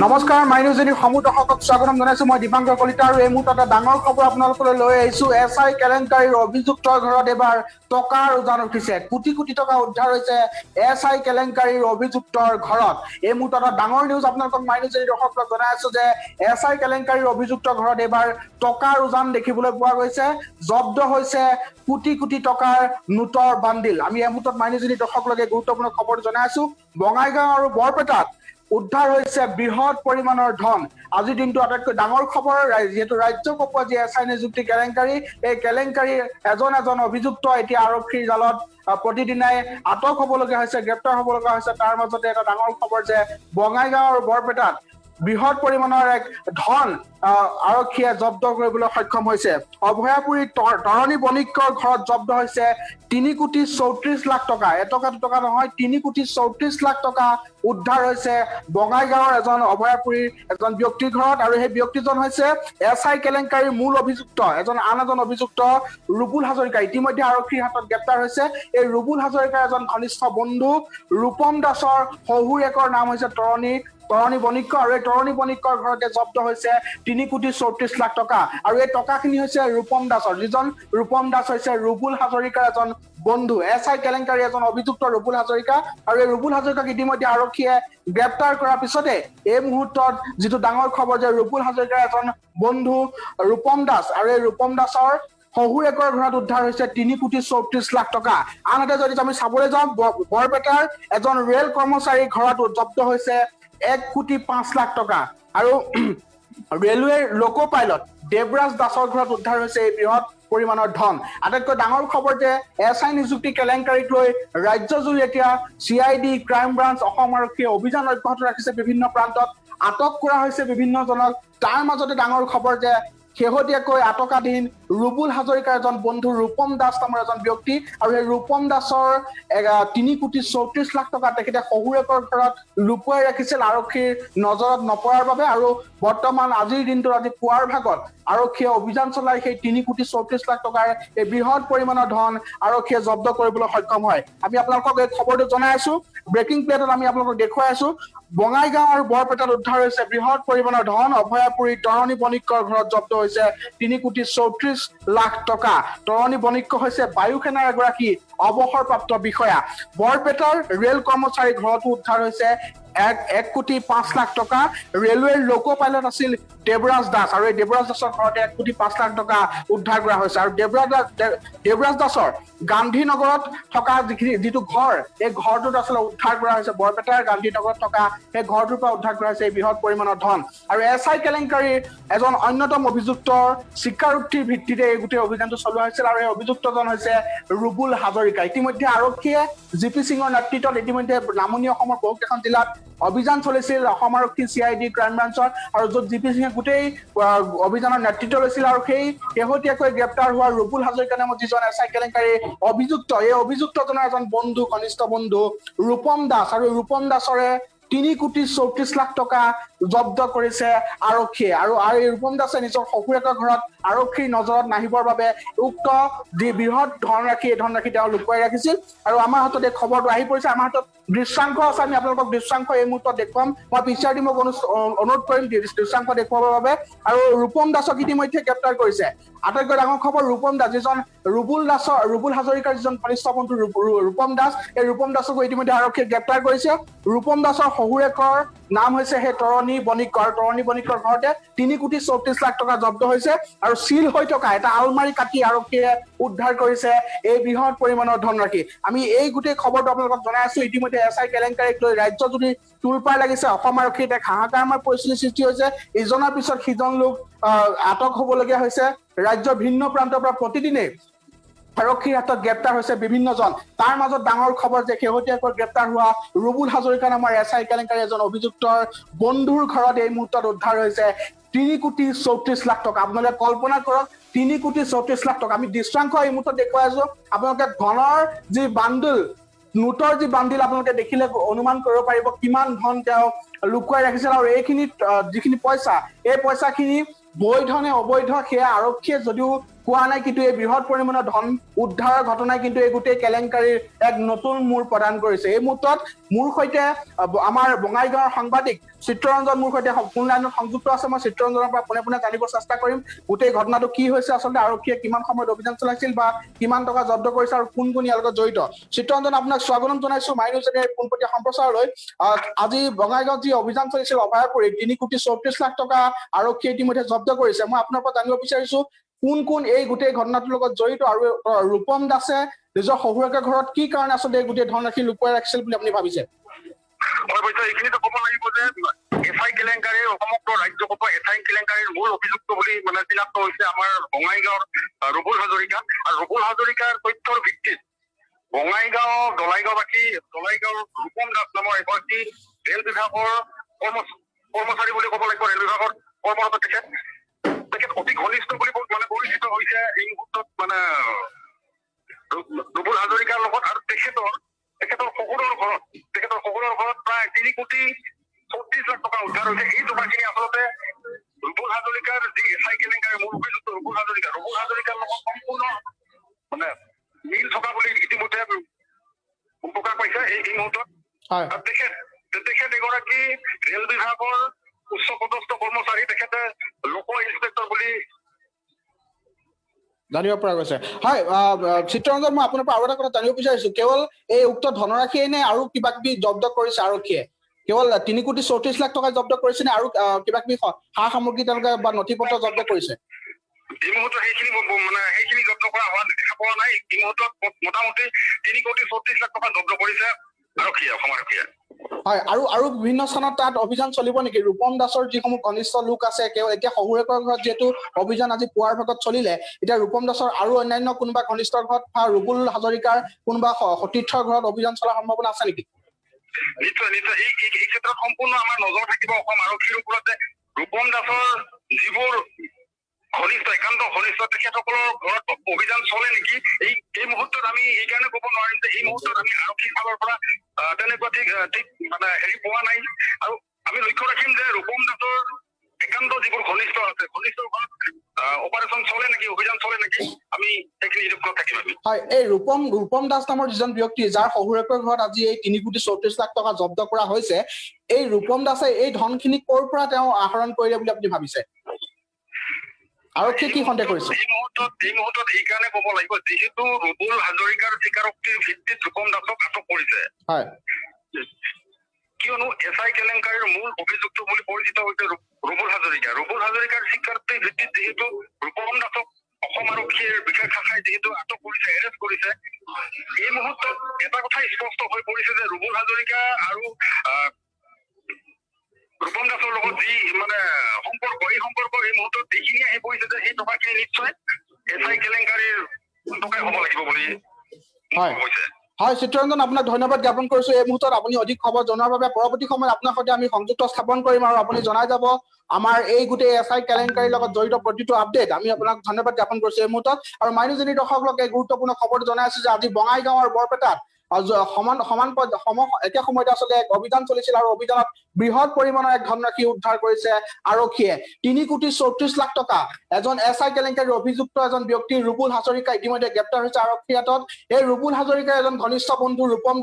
নমস্কাৰ মাইনুজনী সমূহ দৰ্শকক স্বাগতম জনাইছো মই দীপাংকৰ কলিতা আৰু এই মুহূৰ্তত এটা ডাঙৰ খবৰ আপোনালোকলৈ লৈ আহিছো এছআই কেলেংকাৰীৰ অভিযুক্তৰ ঘৰত এবাৰ টকাৰ উজান উঠিছে কোটি কোটি টকা উদ্ধাৰ হৈছে এছআই কেলেংকাৰীৰ অভিযুক্তৰ ঘৰত এই মুহূৰ্তত ডাঙৰ নিউজ আপোনালোকক মাইনুজনী দৰ্শকক জনাই আছো যে এছআই কেলেংকাৰীৰ অভিযুক্তৰ ঘৰত এবাৰ টকাৰ উজান দেখিবলৈ পোৱা গৈছে জব্দ হৈছে কোটি কোটি টকাৰ নোটৰ বান্দিল আমি এই মুহূৰ্তত মাইনুজনী দৰ্শকলৈকে গুৰুত্বপূৰ্ণ খবৰ জনাই আছো বঙাইগাঁও আৰু বৰপেটাত উদ্ধাৰ হৈছে বৃহৎ পৰিমাণৰ ধন আজিৰ দিনটো আটাইতকৈ ডাঙৰ খবৰ যেহেতু ৰাজ্য কপোৱা যি এছআই নিযুক্তি কেলেংকাৰী এই কেলেংকাৰীৰ এজন অভিযুক্ত এতিয়া আৰক্ষীৰ জালত প্ৰতিদিনাই আটক হ'বলগীয়া হৈছে গ্ৰেপ্তাৰ হ'ব লগা হৈছে তাৰ মাজতে এটা ডাঙৰ খবৰ যে বঙাইগাঁও আৰু বৰপেটাত বৃহৎ পৰিমাণৰ এক ধন আৰক্ষীয়ে জব্দ কৰিবলৈ সক্ষম হৈছে অভয়াপুৰী তৰণী বণিকৰ ঘৰত জব্দ হৈছে 3,34,00,000 টকা এটকা দুটকা নহয় 3,34,00,000 টকা উদ্ধাৰ হৈছে বঙাইগাঁৱৰ এজন অভয়াপুৰীৰ এজন ব্যক্তিৰ ঘৰত আৰু সেই ব্যক্তিজন হৈছে এছআই কেলেংকাৰীৰ মূল অভিযুক্ত আন এজন অভিযুক্ত ৰুবুল হাজৰিকা ইতিমধ্যে আৰক্ষীৰ হাতত গ্ৰেপ্তাৰ হৈছে এই ৰুবুল হাজৰিকাৰ এজন ঘনিষ্ঠ বন্ধু ৰূপম দাসৰ শহুৰেকৰ নাম হৈছে তৰণী বণিক আৰু এই তৰণী বণিকৰ ঘৰতে জব্দ হৈছে 3,34,00,000 টকা আৰু এই টকাখিনি হৈছে ৰূপম দাসৰ যিজন ৰূপম দাস হৈছে ৰুবুল হাজৰিকাৰ এজন বন্ধু এছআই কেলেংকাৰী এজন অভিযুক্ত ৰুবুল হাজৰিকা আৰু এই ৰুবুল হাজৰিকাক ইতিমধ্যে আৰক্ষীয়ে গ্ৰেপ্তাৰ কৰাৰ পিছতে এই মুহূৰ্তত যিটো ডাঙৰ খবৰ যে ৰুবুল হাজৰিকাৰ এজন বন্ধু ৰূপম দাস আৰু এই ৰূপম দাসৰ শহুৰেকৰ ঘৰত উদ্ধাৰ হৈছে 3,34,00,000 টকা আনহাতে যদি আমি চাবলৈ যাওঁ বৰপেটাৰ এজন ৰেল কৰ্মচাৰীৰ ঘৰত জব্দ হৈছে 1,05,00,000 টকা আৰু ৰেলৱেৰ লোকো পাইলট দেৱৰাজ দাসৰ ঘৰত উদ্ধাৰ হৈছে এই বৃহৎ পৰিমাণৰ ধন আটাইতকৈ ডাঙৰ খবৰ যে এছআই নিযুক্তি কেলেংকাৰীক লৈ ৰাজ্যজুৰি এতিয়া CID ক্ৰাইম ব্ৰাঞ্চ অসম আৰক্ষীয়ে অভিযান অব্যাহত ৰাখিছে বিভিন্ন প্ৰান্তত আটক কৰা হৈছে বিভিন্নজনক তাৰ মাজতে ডাঙৰ খবৰ যে শেহতীয়াকৈ আটকাধীন ৰুবুল হাজৰিকাৰ এজন বন্ধু ৰূপম দাস নামৰ এজন ব্যক্তি আৰু এই ৰূপম দাসৰ 3,34,00,000 টকা তেখেতে শহুৰেকৰ ঘৰত লুকুৱাই ৰাখিছিল আৰক্ষীৰ নজৰত নপৰাৰ বাবে আৰু বৰ্তমান আজিৰ দিনটোত আজি পুৱাৰ ভাগত আৰক্ষীয়ে অভিযান চলাই সেই 3,34,00,000 টকাৰ এই বৃহৎ পৰিমাণৰ ধন আৰক্ষীয়ে জব্দ কৰিবলৈ সক্ষম হয় আমি আপোনালোকক এই খবৰটো জনাই আছো ব্ৰেকিং প্লেটত আমি আপোনালোকক দেখুৱাই আছো বঙাইগাঁও আৰু বৰপেটাত উদ্ধাৰ হৈছে বৃহৎ পৰিমাণৰ ধন অভয়াপুৰী তৰণী বণিকৰ ঘৰত জব্দ হৈছে 3,34,00,000 টকা তৰণী বণিক হৈছে বায়ু সেনাৰ এগৰাকী অৱসৰপ্ৰাপ্ত বিষয়া বৰপেটাৰ ৰেল কৰ্মচাৰীৰ ঘৰতো উদ্ধাৰ হৈছে 1,05,00,000 টকা ৰেলৱেৰ লোকো পাইলট আছিল দেৱৰাজ দাস আৰু এই দেৱৰাজ দাসৰ ঘৰতে 1,05,00,000 টকা উদ্ধাৰ কৰা হৈছে আৰু দেৱৰাজ দাসৰ গান্ধীনগৰত থকা যিটো ঘৰ এই ঘৰটোত আচলতে উদ্ধাৰ কৰা হৈছে বৰপেটাৰ গান্ধীনগৰত থকা সেই ঘৰটোৰ পৰা উদ্ধাৰ কৰা হৈছে এই বৃহৎ পৰিমাণৰ ধন আৰু এছআই কেলেংকাৰীৰ এজন অন্যতম অভিযুক্তৰ স্বীকাৰোক্তিৰ ভিত্তিতে এই গোটেই অভিযানটো চলোৱা হৈছিল আৰু এই অভিযুক্তজন হৈছে ৰুবুল হাজৰিকা ইতিমধ্যে আৰক্ষীয়ে GP সিঙৰ নেতৃত্বত ইতিমধ্যে নামনি অসমৰ বহুকেইখন জিলাত অভিযান চলিছিল অসম আৰক্ষী CID ক্ৰাইম ব্ৰাঞ্চৰ আৰু য'ত GP সিঙে গোটেই অভিযানৰ নেতৃত্ব লৈছিল আৰু সেই শেহতীয়াকৈ গ্ৰেপ্তাৰ হোৱা ৰুবুল হাজৰিকা নামৰ যিজন এছআই কেলেংকাৰীৰ অভিযুক্ত এই অভিযুক্তজনৰ এজন বন্ধু ঘনিষ্ঠ বন্ধু ৰূপম দাস আৰু ৰূপম দাসৰে 3,34,00,000 টকা জব্দ কৰিছে আৰক্ষীয়ে আৰু এই ৰূপম দাসে নিজৰ শহুৰেকৰ ঘৰত আৰক্ষীৰ নজৰত নাহিবৰ বাবে উক্ত বৃহৎ ধনৰাশি তেওঁ লুকুৱাই ৰাখিছিল আৰু আমাৰ হাতত এই খবৰটো আহি পৰিছে আমাৰ হাতত দৃশ্যাংশ আছে আমি আপোনালোকক দৃশ্যাংশ এই মুহূৰ্তত দেখুৱাম মই পিছৰ দিম অনুৰোধ কৰিম দৃশ্যাংশ দেখুৱাবৰ বাবে আৰু ৰূপম দাসক ইতিমধ্যে গ্ৰেপ্তাৰ কৰিছে আটাইতকৈ ডাঙৰ খবৰ ৰূপম দাস যিজন ৰুবুল হাজৰিকাৰ যিজন ঘনিষ্ঠ বন্ধু ৰূপম দাস এই ৰূপম দাসকো ইতিমধ্যে আৰক্ষীয়ে গ্ৰেপ্তাৰ কৰিছে ৰূপম দাসৰ শহুৰেকৰ নাম হৈছে সেই তৰণী বণিকৰ ঘৰতে 3,34,00,000 টকা জব্দ হৈছে আৰু চিল হৈ থকা এটা আলমাৰি কাটি আৰক্ষীয়ে উদ্ধাৰ কৰিছে এই বৃহৎ পৰিমাণৰ ধনৰাশি আমি এই গোটেই খবৰটো আপোনালোকক জনাই আছো ইতিমধ্যে এছআই কেলেংকাৰীক লৈ ৰাজ্যজুৰি তোলপাৰ লাগিছে অসম আৰক্ষীত এক হাহাকাৰময় পৰিস্থিতিৰ সৃষ্টি হৈছে ইজনৰ পিছত সিজন লোক আটক হ'বলগীয়া হৈছে ৰাজ্যৰ ভিন্ন প্ৰান্তৰ পৰা প্ৰতিদিনে আৰক্ষীৰ হাতত গ্ৰেপ্তাৰ হৈছে বিভিন্নজন তাৰ মাজত ডাঙৰ খবৰ যে শেহতীয়াকৈ গ্ৰেপ্তাৰ হোৱা ৰুবুল হাজৰিকা নামৰ এছআই কেলেংকাৰী এজন অভিযুক্তৰ বন্ধুৰ ঘৰত এই মুহূৰ্তত উদ্ধাৰ হৈছে 3,34,00,000 টকা আপোনালোকে কল্পনা কৰক 3,34,00,000 টকা আমি দৃশ্যাংশ এই মুহূৰ্তত দেখুৱাই আছো আপোনালোকে ধনৰ যি বান্দিল নোটৰ যি বান্দিল আপোনালোকে দেখিলে অনুমান কৰিব পাৰিব কিমান ধন তেওঁ লুকুৱাই ৰাখিছিল আৰু এইখিনি যিখিনি পইচা এই পইচাখিনি বৈধ নে অবৈধ সেয়া আৰক্ষীয়ে যদিও পোৱা নাই, কিন্তু এই বৃহৎ পৰিমাণৰ ধন উদ্ধাৰৰ ঘটনাই কিন্তু এই গোটেই কেলেংকাৰীৰ এক নতুন মূৰ প্ৰদান কৰিছে। এই মুহূৰ্তত মোৰ সৈতে আমাৰ বঙাইগাঁৱৰ সাংবাদিক চিত্ৰৰঞ্জন মোৰ সৈতে ফোন লাইনত সংযুক্ত আছে। মই চিত্ৰৰঞ্জনৰ পৰা পোনে পোনে জানিব চেষ্টা কৰিম গোটেই ঘটনাটো কি হৈছে, আচলতে আৰক্ষীয়ে কিমান সময়ত অভিযান চলাইছিল বা কিমান টকা জব্দ কৰিছে আৰু কোন কোন ইয়াৰ লগত জড়িত। চিত্ৰৰঞ্জন, আপোনাক স্বাগতম জনাইছো মাই নিউজ পোনপটীয়া সম্প্ৰচাৰলৈ। আজি বঙাইগাঁৱত যি অভিযান চলিছিল অভয়াপুৰীত 3,34,00,000 টকা আৰক্ষীয়ে ইতিমধ্যে জব্দ কৰিছে। মই আপোনাৰ পৰা জানিব বিচাৰিছো কোন কোন এই গোটেই ঘটনাটোৰ লগত জড়িত আৰু ৰূপম দাসে নিজৰ শহুৰেকৰ ঘৰত কি কাৰণে আচলতে এই গোটেই ধন ৰাশি লুকুৱাই ৰাখিছিল বুলি আপুনি ভাবিছে? এইখিনিতো ক'ব লাগিব যে এছআই কেলেংকাৰীৰ সমগ্ৰ ৰাজ্যসভা এছআই কেলেংকাৰীৰ মূল অভিযুক্ত বুলি চিনাক্ত হৈছে আমাৰ বঙাইগাঁৱৰ ৰবুল হাজৰিকা। আৰু ৰবুল হাজৰিকাৰ তথ্যৰ ভিত্তিত বঙাইগাঁও দলাইগাঁওবাসী দলাইগাঁৱৰ ৰূপম দাস নামৰ এগৰাকী ৰেল বিভাগৰ কৰ্মচাৰী বুলি ক'ব লাগিব, ৰেল বিভাগৰ কৰ্মৰত তেখেত অতি ঘনিষ্ঠ বুলি পৰিচিত হৈছে এই মুহূৰ্তত ৰবুল হাজৰিকাৰ লগত। আৰু তেখেতৰ শহুৰৰ ঘৰত প্ৰায় 3,34,00,000 টকা উদ্ধাৰ হৈছে। এই টকাখিনি আচলতে ৰবুল হাজৰিকাৰ যি এছআই কেলেংকাৰীৰ মূল অভিযুক্ত ৰবুল হাজৰিকাৰ লগত সম্পূৰ্ণ মিল থকা বুলি ইতিমধ্যে প্ৰকাশ পাইছে এই মুহূৰ্তত। তেখেত এগৰাকী ৰেল বিভাগৰ উচ্চ পদস্থ কৰ্মচাৰী, তেখেতে লোক ইন্সপেক্টৰ বুলি জানিব পৰা গৈছে। হয় চিত্ৰৰঞ্জন, মই আপোনাৰ পৰা আৰু এটা কথা জানিব বিচাৰিছো, কেৱল এই উক্ত ধনৰাশিয়ে নে আৰু কিবা কিবি জব্দ কৰিছে আৰক্ষীয়ে? কেৱল 3,34,00,000 টকা জব্দ কৰিছে নে আৰু কিবা কিবি সা সামগ্ৰী তেওঁলোকে বা নথি পত্ৰ জব্দ কৰিছে? এই মুহূৰ্তত সেইখিনি জব্দ কৰা হোৱা দেখা পোৱা নাই। এই মুহূৰ্তত মোটামুটি 3,34,00,000 টকা জব্দ কৰিছে অসম আৰক্ষীয়ে। হয়, আৰু বিভিন্ন স্থানত তাত অভিযান চলিব নেকি? ৰূপম দাসৰ যিসমূহ ঘনিষ্ঠ লোক আছে, এতিয়া শহুৰেকৰ ঘৰত যিহেতু অভিযান আজি পুৱাৰ ভাগত চলিলে, এতিয়া ৰূপম দাসৰ আৰু অন্যান্য কোনোবা ঘনিষ্ঠ ঘৰত বা ৰবুল হাজৰিকাৰ কোনোবা সতীৰ্থৰ ঘৰত অভিযান চলাৰ সম্ভাৱনা আছে নেকি? নিশ্চয় এই ক্ষেত্ৰত সম্পূৰ্ণ আমাৰ নজৰ থাকিব অসম আৰক্ষীৰ ওপৰত যে ৰূপম দাসৰ যিবোৰ একান্ত ঘনিষ্ঠ তেখেতসকলৰ ঘৰত অভিযান চলে নেকি। এই মুহূৰ্তত আমি এইকাৰণে ক'ব নোৱাৰিম যে এই মুহূৰ্তত আমি আৰক্ষীৰ ফালৰ পৰা তেনেকুৱা ঠিক হেৰি পোৱা নাই। আৰু আমি লক্ষ্য ৰাখিম যে ৰূপম দাসৰ একান্ত যিবোৰ ঘনিষ্ঠ আছে, ঘনিষ্ঠৰ ঘৰত অপাৰেশ্যন চলে নেকি, অভিযান চলে নেকি, আমি সেইখিনি লক্ষ্য থাকিম। হয়, এই ৰূপম দাস নামৰ যিজন ব্যক্তি যাৰ শহুৰেকৰ ঘৰত আজি এই 3,34,00,000 টকা জব্দ কৰা হৈছে, এই ৰূপম দাসে এই ধনখিনি ক'ৰ পৰা তেওঁ আহৰণ কৰিলে বুলি আপুনি ভাবিছে? আৰক্ষীয়ে কি সন্দেহ কৰিছে? এই মুহূৰ্তত এইকাৰণে ক'ব লাগিব যিহেতু ৰবুল হাজৰিকাৰ স্বীকাৰোক্তিৰ ভিত্তিত ৰূপম দাসক আটক কৰিছে। হয়, কিয়নো এছআই কেলেংকাৰীৰ মূল অভিযুক্ত বুলি পৰিচিত হৈছে ৰবুল হাজৰিকাৰ স্বীকাৰোক্তিৰ ভিত্তিত যিহেতু ৰূপম দাসক অসম আৰক্ষীৰ বিশেষ শাখাই যিহেতু আটক কৰিছে, এৰেষ্ট কৰিছে, এই মুহূৰ্তত এটা কথা স্পষ্ট হৈ পৰিছে যে ৰবুল হাজৰিকা আৰু ৰূপম দাসৰ লগত যি সম্পৰ্ক, এই সম্পৰ্ক এই মুহূৰ্তত যিখিনি আহি পৰিছে যে সেই টকাখিনি নিশ্চয় এছআই কেলেংকাৰীৰ টকাই হ'ব লাগিব বুলি কৈছে। হয় চিত্ৰৰঞ্জন, আপোনাক ধন্যবাদ জ্ঞাপন কৰিছো। এই মুহূৰ্তত আপুনি অধিক খবৰ জনোৱাৰ বাবে পৰৱৰ্তী সময়ত আপোনাৰ সৈতে আমি সংযুক্ত স্থাপন কৰিম আৰু আপুনি জনাই যাব আমাৰ এই গোটেই এছআই কেলেংকাৰীৰ লগত জড়িত প্ৰতিটো আপডেট। আমি আপোনাক ধন্যবাদ জ্ঞাপন কৰিছো এই মুহূৰ্তত। আৰু মাই নিউজ দৰ্শকক এই গুৰুত্বপূৰ্ণ খবৰটো জনাই আছো যে আজি বঙাইগাঁৱৰ বৰপেটাত একে সময়তে আচলতে এক অভিযান চলিছিল আৰু অভিযানত বৃহৎ পৰিমাণৰ এক ধনৰাশি উদ্ধাৰ কৰিছে আৰক্ষীয়ে। 3,34,00,000 টকা এজন এছআই কেলেংকাৰীৰ অভিযুক্ত এজন ব্যক্তি ৰবুল হাজৰিকা ইতিমধ্যে গ্ৰেপ্তাৰ হৈছে আৰক্ষীৰ হাতত। এই ৰবুল হাজৰিকাৰ এজন ঘনিষ্ঠ বন্ধু ৰূপম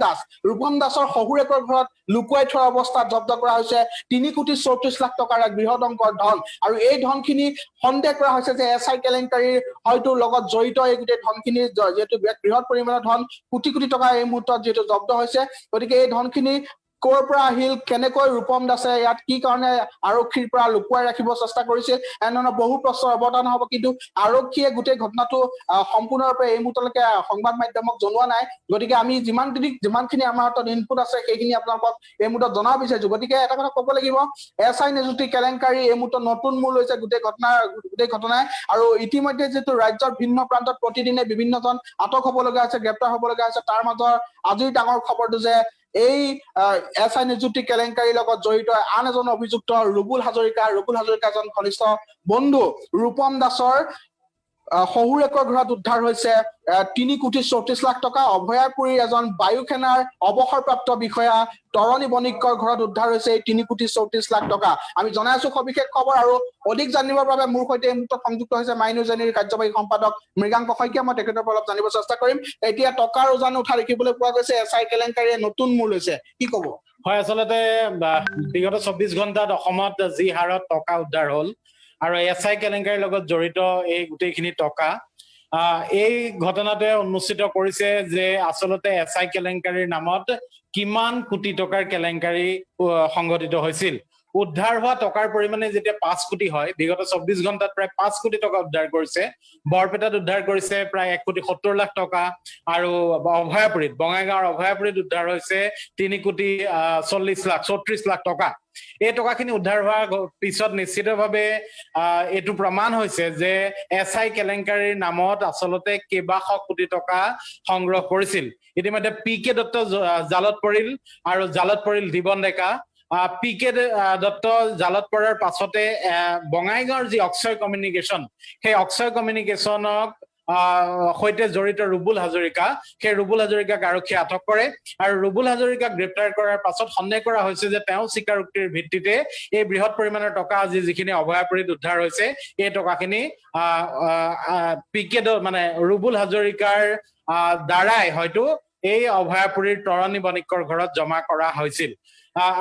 দাসৰ শহুৰেকৰ ঘৰত লুকুৱাই থোৱা অৱস্থাত জব্দ কৰা হৈছে 3,34,00,000 টকাৰ এক বৃহৎ অংকৰ ধন। আৰু এই ধনখিনি সন্দেহ কৰা হৈছে যে এছআই কেলেংকাৰীৰ হয়তো লগত জড়িত। এই গোটেই ধনখিনি যিহেতু বৃহৎ পৰিমাণৰ ধন, কোটি কোটি টকা এই মুহূৰ্তত যিহেতু জব্দ হৈছে, গতিকে এই ধনখিনি ক'ৰ পৰা আহিল, কেনেকৈ ৰূপম দাসে ইয়াত কি কাৰণে আৰক্ষীৰ পৰা লুকুৱাই ৰাখিব চেষ্টা কৰিছিল, এনেধৰণৰ বহু প্ৰশ্নৰ অৱতাৰণা হ'ব। কিন্তু আৰক্ষীয়ে গোটেই ঘটনাটো সম্পূৰ্ণৰূপে এই মুহূৰ্তলৈকে সংবাদ মাধ্যমক জনোৱা নাই। গতিকে আমি যিমানখিনি আমাৰ হাতত ইনপুট আছে সেইখিনি আপোনালোকক এই মুহূৰ্তত জনাব বিচাৰিছো। গতিকে এটা কথা ক'ব লাগিব, এছআই নিযুক্তি কেলেংকাৰী এই মুহূৰ্তত নতুন মূল হৈছে গোটেই ঘটনাই। আৰু ইতিমধ্যে যিটো ৰাজ্যৰ ভিন্ন প্ৰান্তত প্ৰতিদিনে বিভিন্নজন আটক হ'ব লগা হৈছে, গ্ৰেপ্তাৰ হ'ব লগা হৈছে। তাৰ মাজৰ আজিৰ ডাঙৰ খবৰটো যে এই এছআই নিযুক্তি কেলেংকাৰীৰ লগত জড়িত আন এজন অভিযুক্ত ৰবুল হাজৰিকা এজন ঘনিষ্ঠ বন্ধু ৰূপম দাসৰ শহুৰেকৰ ঘৰত উদ্ধাৰ হৈছে 3,34,00,000 টকা। অভয়াপুৰীৰ এজন বায়ু সেনাৰ অৱসৰপ্ৰাপ্ত বিষয়া তৰণী বণিকৰ ঘৰত উদ্ধাৰ হৈছে এই 3,34,00,000 টকা। আমি জনাই আছো সবিশেষ খবৰ আৰু অধিক জানিবৰ বাবে মোৰ সৈতে এই মুহূৰ্তত সংযুক্ত হৈছে মাই নিউজ এনিৰ কাৰ্যবাহী সম্পাদক মৃগাংক শইকীয়া। মই তেখেতৰ পৰা অলপ জানিব চেষ্টা কৰিম। এতিয়া টকাৰ উজান উঠা দেখিবলৈ পোৱা গৈছে, SI কেলেংকাৰীয়ে নতুন মূৰ লৈছে, কি ক'ব? হয়, আচলতে বিগত 24 ঘণ্টাত অসমত যি হাৰত টকা উদ্ধাৰ হ'ল আৰু SI কেলেংকাৰীৰ লগত জড়িত এই গোটেইখিনি টকা, এই ঘটনাটোৱে উন্মোচিত কৰিছে যে আচলতে SI কেলেংকাৰীৰ নামত কিমান কোটি টকাৰ কেলেংকাৰী সংঘটিত হৈছিল। উদ্ধাৰ হোৱা টকাৰ পৰিমাণে যেতিয়া 5 কোটি হয়, বিগত 24 ঘণ্টাত প্ৰায় 5 কোটি টকা উদ্ধাৰ কৰিছে। বৰপেটাত উদ্ধাৰ কৰিছে প্ৰায় 1,70,00,000 টকা আৰু অভয়াপুৰীত, বঙাইগাঁৱৰ অভয়াপুৰীত উদ্ধাৰ হৈছে 3,40,00,000 টকা। এই টকাখিনি উদ্ধাৰ হোৱাৰ পিছত নিশ্চিতভাৱে এইটো প্ৰমাণ হৈছে যে SI কেলেংকাৰীৰ নামত আচলতে কেইবাশ কোটি টকা সংগ্ৰহ কৰিছিল। ইতিমধ্যে PK দত্ত জালত পৰিল আৰু জালত পৰিল জীৱন ডেকা। PK দত্ত জালত পৰাৰ পাছতে বঙাইগাঁৱৰ যি অক্ষয় কমিউনিকেশ্যন, সেই অক্ষয় কমিউনিকেশ্যনক সৈতে জড়িত ৰুবুল হাজৰিকা, সেই ৰুবুল হাজৰিকাক আৰক্ষীয়ে আটক কৰে আৰু ৰুবুল হাজৰিকাক গ্ৰেপ্তাৰ কৰাৰ পাছত সন্দেহ কৰা হৈছে যে তেওঁ স্বীকাৰোক্তিৰ ভিত্তিতে এই বৃহৎ পৰিমাণৰ টকা আজি যিখিনি অভয়াপুৰীত উদ্ধাৰ হৈছে, এই টকাখিনি PK মানে ৰুবুল হাজৰিকাৰ দ্বাৰাই হয়তো এই অভয়াপুৰীৰ তৰণী বণিকৰ ঘৰত জমা কৰা হৈছিল।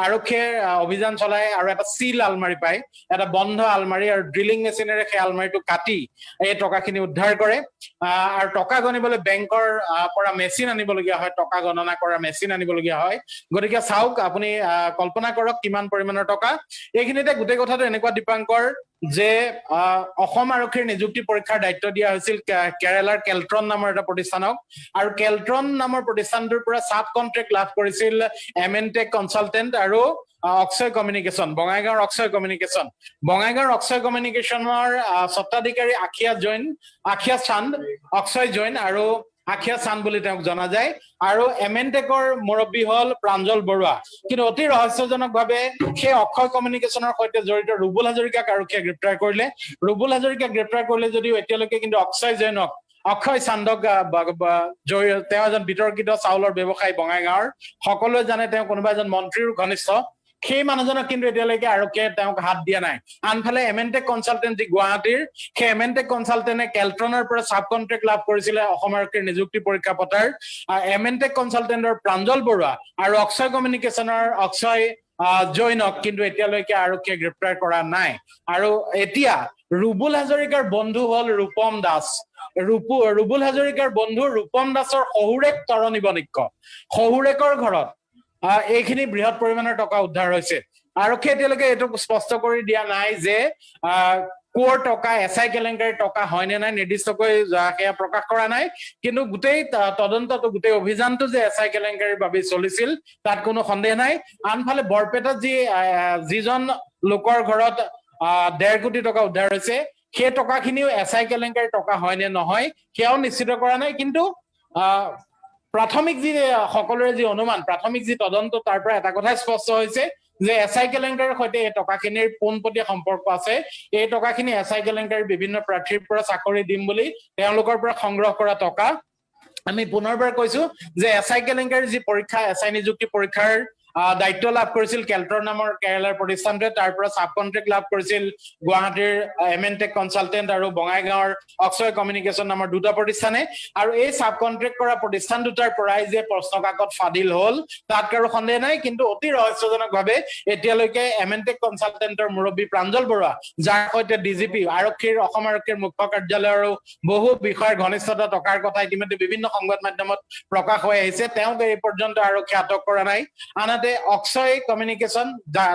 আৰক্ষীয়ে অভিযান চলাই আৰু এটা চিল আলমাৰি পায়, এটা বন্ধ আলমাৰি, আৰু ড্ৰিলিং মেচিনেৰে সেই আলমাৰিটো কাটি এই টকাখিনি উদ্ধাৰ কৰে। আৰু টকা গণিবলৈ বেংকৰ পৰা মেচিন আনিবলগীয়া হয়, টকা গণনা কৰা মেচিন আনিবলগীয়া হয়। গতিকে চাওক, আপুনি কল্পনা কৰক কিমান পৰিমাণৰ টকা। এইখিনিতে গোটেই কথাটো এনেকুৱা দীপাংকৰ যে অসম আৰক্ষীৰ নিযুক্তি পৰীক্ষাৰ দায়িত্ব দিয়া হৈছিল কেৰালাৰ কেলট্ৰন নামৰ এটা প্ৰতিষ্ঠানক, আৰু কেলট্ৰন নামৰ প্ৰতিষ্ঠানটোৰ পৰা চাব কন্ট্ৰেক্ট লাভ কৰিছিল এমেনটেক কনচালটেণ্ট আৰু অক্ষয় কমিউনিকেশ্যন, বঙাইগাঁৱৰ অক্ষয় কমিউনিকেশ্যন। বঙাইগাঁৱৰ অক্ষয় কমিউনিকেশ্যনৰ স্বত্বাধিকাৰী আখিয়া চান্দ, অক্ষয় জৈন আৰু আখিয়া চান্দ বুলি তেওঁক জনা যায়, আৰু এমেনটেকৰ মুৰব্বী হল প্ৰাঞ্জল বৰুৱা। কিন্তু অতি ৰহস্যজনকভাৱে সেই অক্ষয় কমিউনিকেশ্যনৰ সৈতে জড়িত ৰুবুল হাজৰিকাক আৰক্ষীয়ে গ্ৰেপ্তাৰ কৰিলে। ৰুবুল হাজৰিকাক গ্ৰেপ্তাৰ কৰিলে যদিও এতিয়ালৈকে কিন্তু অক্ষয় চান্দক, তেওঁ এজন বিতৰ্কিত চাউলৰ ব্যৱসায়ী বঙাইগাঁৱৰ, সকলোৱে জানে তেওঁ কোনোবা এজন মন্ত্ৰীৰ ঘনিষ্ঠ, সেই মানুহজনক কিন্তু এতিয়ালৈকে আৰক্ষীয়ে তেওঁক হাত দিয়া নাই। আনফালে এমেনটেক কনচালটেণ্ট যি গুৱাহাটীৰ, সেই এমেনটেক কনচালটেণ্টে কেলট্ৰনৰ পৰা চাব কন্ট্ৰেক্ট লাভ কৰিছিলে অসম আৰক্ষীৰ নিযুক্তি পৰীক্ষা পতাৰ। এমেনটেক কনচালটেণ্টৰ প্ৰাঞ্জল বৰুৱা আৰু অক্ষয় কমিউনিকেশ্যনৰ অক্ষয় জৈনক কিন্তু এতিয়ালৈকে আৰক্ষীয়ে গ্ৰেপ্তাৰ কৰা নাই। আৰু এতিয়া ৰুবুল হাজৰিকাৰ বন্ধু হল ৰূপম দাস। ৰুবুল হাজৰিকাৰ বন্ধু ৰূপম দাসৰ শহুৰেক তৰণী বণিক, শহুৰেকৰ ঘৰত এইখিনি বৃহৎ পৰিমাণৰ টকা উদ্ধাৰ হৈছে। আৰক্ষীয়ে এতিয়ালৈকে এইটো স্পষ্ট কৰি দিয়া নাই যে কৰ টকা, SI কেলেংকাৰীৰ টকা হয় নে নাই, নিৰ্দিষ্টকৈ সেয়া প্ৰকাশ কৰা নাই। কিন্তু গোটেই তদন্তটো, গোটেই অভিযানটো যে SI কেলেংকাৰীৰ বাবে চলিছিল তাত কোনো সন্দেহ নাই। আনফালে বৰপেটাত যিজন লোকৰ ঘৰত 1.5 কোটি টকা উদ্ধাৰ হৈছে, সেই টকাখিনিও SI কেলেংকাৰীৰ টকা হয় নে নহয় সেয়াও নিশ্চিত কৰা নাই। কিন্তু প্ৰাথমিক যি সকলোৰে যি অনুমান, প্ৰাথমিক যি তদন্ত, তাৰ পৰা এটা কথাই স্পষ্ট হৈছে যে SI কেলেংকাৰীৰ সৈতে এই টকাখিনিৰ পোনপটীয়া সম্পৰ্ক আছে। এই টকাখিনি SI কেলেংকাৰীৰ বিভিন্ন প্ৰাৰ্থীৰ পৰা চাকৰি দিম বুলি তেওঁলোকৰ পৰা সংগ্ৰহ কৰা টকা। আমি পুনৰবাৰ কৈছো যে SI কেলেংকাৰীৰ যি পৰীক্ষা, SI নিযুক্তি পৰীক্ষাৰ দায়িত্ব লাভ কৰিছিল কেলট্ৰন নামৰ কেৰালাৰ প্ৰতিষ্ঠানটোৱে, তাৰ পৰা চাব কন্ট্ৰেক্ট লাভ কৰিছিল গুৱাহাটীৰ এমেনটেক কনচালটেণ্ট আৰু বঙাইগাঁৱৰ অক্ষয় কমিউনিকেশ্যন নামৰ দুটা প্ৰতিষ্ঠানে। আৰু এই চাব কন্ট্ৰেক্ট কৰা প্ৰতিষ্ঠান দুটাৰ পৰাই যে প্ৰশ্ন কাকত ফাদিল হল তাত কাৰো সন্দেহ নাই। কিন্তু অতি ৰহস্যজনকভাৱে এতিয়ালৈকে এমেনটেক কনচালটেণ্টৰ মুৰব্বী প্ৰাঞ্জল বৰুৱা, যাৰ সৈতে DGP অসম আৰক্ষীৰ মুখ্য কাৰ্যালয়ৰো বহু বিষয়ৰ ঘনিষ্ঠতা টকাৰ কথা ইতিমধ্যে বিভিন্ন সংবাদ মাধ্যমত প্ৰকাশ হৈ আহিছে, তেওঁক এই পৰ্যন্ত আৰক্ষীয়ে আটক কৰা নাই। আনহাতে অক্ষয় কমিউনিকেশ্যন,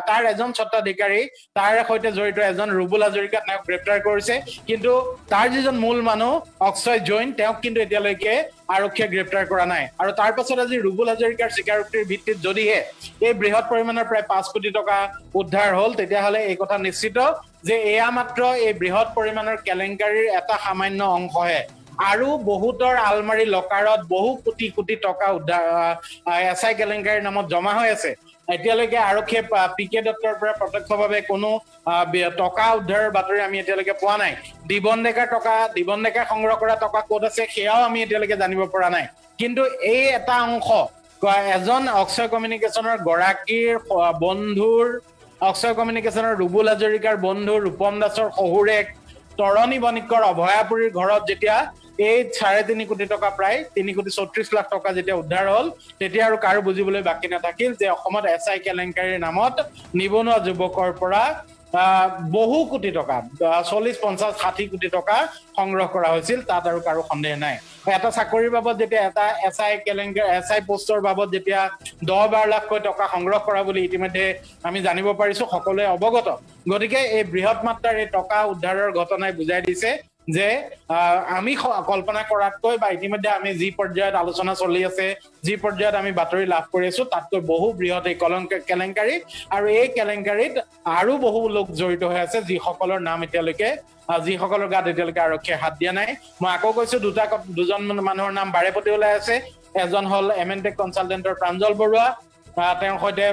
তাৰ এজন স্বত্বাধিকাৰী, তাৰ সৈতে জড়িত এজন ৰুবুল হাজৰিকা, তেওঁক গ্ৰেপ্তাৰ কৰিছে। কিন্তু তাৰ যিজন মূল মানুহ অক্ষয় জৈন, তেওঁক কিন্তু এতিয়ালৈকে আৰক্ষীয়ে গ্ৰেপ্তাৰ কৰা নাই। আৰু তাৰ পাছত আজি ৰুবুল হাজৰিকাৰ স্বীকাৰোক্তিৰ ভিত্তিত যদিহে এই বৃহৎ পৰিমাণৰ প্ৰায় 5 কোটি টকা উদ্ধাৰ হল, তেতিয়াহ'লে এই কথা নিশ্চিত যে এয়া মাত্ৰ এই বৃহৎ পৰিমাণৰ কেলেংকাৰীৰ এটা সামান্য অংশহে। আৰু বহুতৰ আলমাৰী লকাৰত বহু কোটি কোটি টকা উদ্ধাৰ SI কেলেংকাৰীৰ নামত জমা হৈ আছে। এতিয়ালৈকে আৰক্ষীয়ে পিকে দত্তৰ পৰা প্ৰত্যক্ষভাৱে কোনো টকা উদ্ধাৰৰ বাতৰি আমি এতিয়ালৈকে পোৱা নাই। দিবন ডেকা সংগ্ৰহ কৰা টকা ক'ত আছে সেয়াও আমি এতিয়ালৈকে জানিব পৰা নাই। কিন্তু এই এটা অংশ এজন অক্ষয় কমিউনিকেশ্যনৰ গৰাকীৰ বন্ধুৰ অক্ষয় কমিউনিকেশ্যনৰ ৰুবুল হাজৰিকাৰ বন্ধু ৰূপম দাসৰ শহুৰেক তৰণী বণিকৰ অভয়াপুৰীৰ ঘৰত যেতিয়া এই 3.5 কোটি টকা প্ৰায় 3.34 লাখ টকা যেতিয়া উদ্ধাৰ হ'ল তেতিয়া আৰু কাৰো বুজিবলৈ বাকী নাথাকিল যে অসমত এছআই কেলেংকাৰীৰ নামত নিবনুৱা যুৱকৰ পৰা বহু কোটি টকা 40, 50, 60 কোটি টকা সংগ্ৰহ কৰা হৈছিল। তাত আৰু কাৰো সন্দেহ নাই। এটা চাকৰিৰ বাবদ যেতিয়া এটা এছআই পোষ্টৰ বাবদ যেতিয়া 10-12 লাখকৈ টকা সংগ্ৰহ কৰা বুলি ইতিমধ্যে আমি জানিব পাৰিছো, সকলোৱে অৱগত। গতিকে এই বৃহৎ মাত্ৰাৰ এই টকা উদ্ধাৰৰ ঘটনাই বুজাই দিছে যে আমি কল্পনা কৰাতকৈ বা ইতিমধ্যে আমি যি পৰ্যায়ত আলোচনা চলি আছে, যি পৰ্যায়ত আমি বাতৰি লাভ কৰি আছো তাতকৈ বহু বৃহৎ এই কেলেংকাৰী, আৰু এই কেলেংকাৰীত আৰু বহু লোক জড়িত হৈ আছে যিসকলৰ নাম এতিয়ালৈকে যিসকলৰ গাত এতিয়ালৈকে আৰক্ষীয়ে হাত দিয়া নাই। মই আকৌ কৈছো দুজন মানুহৰ নাম বাৰেপতি ওলাই আছে। এজন হ'ল এমএনটেক কনচালটেণ্টৰ প্ৰাঞ্জল বৰুৱা, তেওঁৰ সৈতে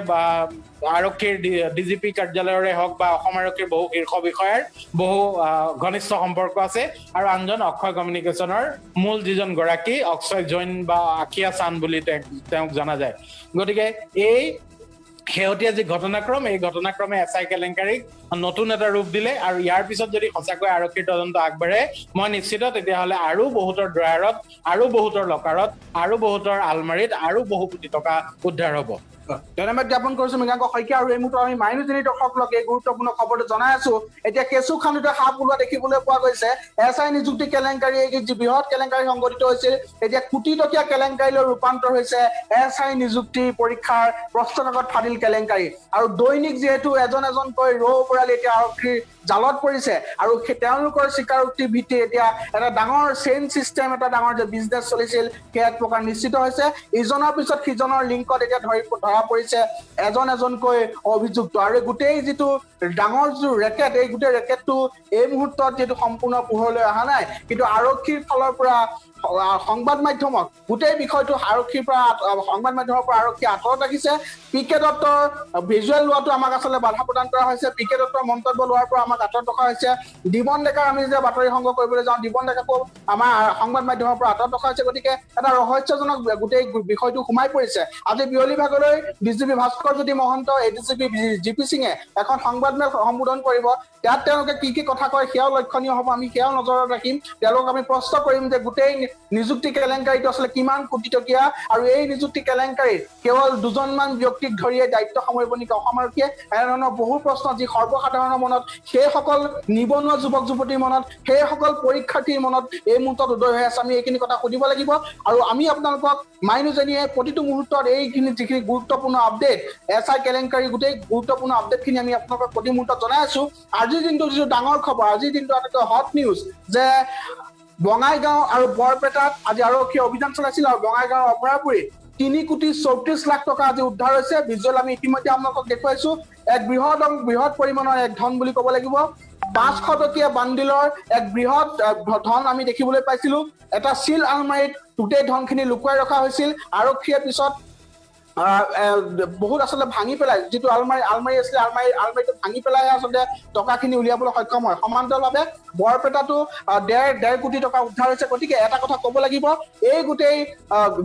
আৰক্ষীৰ ডিজিপি কাৰ্যালয়ৰে হওক বা অসম আৰক্ষীৰ বহু শীৰ্ষ বিষয়াৰ বহু ঘনিষ্ঠ সম্পৰ্ক আছে। আৰু আনজন অক্ষয় কমিউনিকেশ্যনৰ মূল যিজন গৰাকী অক্ষয় জৈন বা আখিয়া চান বুলি তেওঁক জনা যায়। গতিকে এই শেহতীয়া যি ঘটনাক্ৰম, এই ঘটনাক্ৰমে এছআই কেলেংকাৰীক নতুন এটা ৰূপ দিলে। আৰু ইয়াৰ পিছত যদি সঁচাকৈ আৰক্ষীৰ তদন্ত আগবাঢ়ে মই নিশ্চিত তেতিয়াহ'লে আৰু বহুতৰ ড্ৰয়াৰত, আৰু বহুতৰ লকাৰত, আৰু বহুতৰ আলমাৰীত আৰু বহু কোটি টকা উদ্ধাৰ হ'ব। ধন্যবাদ জ্ঞাপন কৰিছো মৃগাংক শইকীয়া। আৰু এই মুহূৰ্তত আমি মাইনুজনী দৰ্শকলোক এই গুৰুত্বপূৰ্ণ খবৰটো জনাই আছো। এতিয়া কেঁচু খান্দোতে সাপ ওলোৱা দেখিবলৈ পোৱা গৈছে। এছআই নিযুক্তি কেলেংকাৰী যি বৃহৎ কেলেংকাৰী সংঘটিত হৈছিল, এতিয়া কোটি টকীয়া কেলেংকাৰীলৈ ৰূপান্তৰ হৈছে এছআই নিযুক্তি পৰীক্ষাৰ প্ৰশ্নকাকত ফাদিল কেলেংকাৰী। আৰু দৈনিক যিহেতু এজনকৈ ৰৌ বৰালী এতিয়া আৰক্ষীৰ জালত পৰিছে, আৰু তেওঁলোকৰ স্বীকাৰোক্তিৰ ভিত্তিত এতিয়া এটা ডাঙৰ চেইন চিষ্টেম, এটা ডাঙৰ যে বিজনেছ চলিছিল সেয়া এক প্ৰকাৰ নিশ্চিত হৈছে। ইজনৰ পিছত সিজনৰ লিংকত এতিয়া ধৰা পৰিছে এজনকৈ অভিযুক্ত। আৰু গোটেই যিটো ডাঙৰ যিটো ৰেকেট, এই গোটেই ৰেকেটটো এই মুহূৰ্তত যিহেতু সম্পূৰ্ণ পোহৰলৈ অহা নাই, কিন্তু আৰক্ষীৰ ফালৰ পৰা সংবাদ মাধ্যমক গোটেই বিষয়টো সংবাদ মাধ্যমৰ পৰা আৰক্ষী আঁতৰত ৰাখিছে। পিকে দত্তৰ ভিজুৱেল লোৱাটো আমাক আচলতে বাধা প্ৰদান কৰা হৈছে। পিকে দত্তৰ মন্তব্য লোৱাৰ পৰা আমাক আঁতৰত ৰখা হৈছে। দিবন ডেকাৰ আমি যে বাতৰি সংগ্ৰহ কৰিবলৈ যাওঁ, দিবন ডেকাকো আমাৰ সংবাদ মাধ্যমৰ পৰা আঁতৰত ৰখা হৈছে। গতিকে এটা ৰহস্যজনক গোটেই বিষয়টো সোমাই পৰিছে। আজি বিয়লি ভাগলৈ DGP Bhaskarjyoti Mahanta, ADGP GP সিঙে এখন সংবাদমেল সম্বোধন কৰিব। তাত তেওঁলোকে কি কথা কয় সেয়াও লক্ষণীয় হ'ব, আমি সেয়াও নজৰত ৰাখিম। তেওঁলোকক আমি প্ৰশ্ন কৰিম যে গোটেই নিযুক্তি কেলেংকাৰীটো আচলতে কিমান কোটি টকীয়া, আৰু এই নিযুক্তি কেলেংকাৰীত কেৱল দুজনমান ব্যক্তিক ধৰিয়ে দায়িত্ব সামৰিব নেকি অসম আৰক্ষীয়ে? এনেধৰণৰ বহু প্ৰশ্ন যি সৰ্বসাধাৰণৰ মনত, সেইসকল নিবনুৱা যুৱক যুৱতীৰ মনত, সেইসকল পৰীক্ষাৰ্থীৰ মনত এই মুহূৰ্তত উদয় হৈ আছে। আমি এইখিনি কথা সুধিব লাগিব। আৰু আমি আপোনালোকক মাইনুজনীয়ে প্ৰতিটো মুহূৰ্তত এইখিনি যিখিনি গুৰুত্বপূৰ্ণ আপডেট, এছআই কেলেংকাৰী গোটেই গুৰুত্বপূৰ্ণ আপডেটখিনি আমি আপোনালোকক প্ৰতি মুহূৰ্তত জনাই আছো। আজিৰ দিনটো যিটো ডাঙৰ খবৰ, আজিৰ দিনটো আটাইতকৈ হট নিউজ যে বঙাইগাঁও আৰু বৰপেটাত আজি আৰক্ষীয়ে অভিযান চলাইছিল, আৰু বঙাইগাঁও অভয়াপুৰীত 3.34 লাখ টকা আজি উদ্ধাৰ হৈছে। ভিজুৱেল আমি ইতিমধ্যে আপোনালোকক দেখুৱাইছো। এক বৃহৎ পৰিমাণৰ এক ধন বুলি ক'ব লাগিব। 500 টকীয়া বান্ডিলৰ এক বৃহৎ ধন আমি দেখিবলৈ পাইছিলো। এটা চিল আলমাৰীত গোটেই ধনখিনি লুকুৱাই ৰখা হৈছিল। আৰক্ষীয়ে পিছত বহুত আচলতে ভাঙি পেলাই, যিটো আলমাৰী আছিলে আলমাৰীটো ভাঙি পেলাই আচলতে টকাখিনি উলিয়াবলৈ সক্ষম হয়। সমান্তৰালভাৱে বৰপেটাতো 1.5 কোটি টকা উদ্ধাৰ হৈছে। গতিকে এটা কথা ক'ব লাগিব, এই গোটেই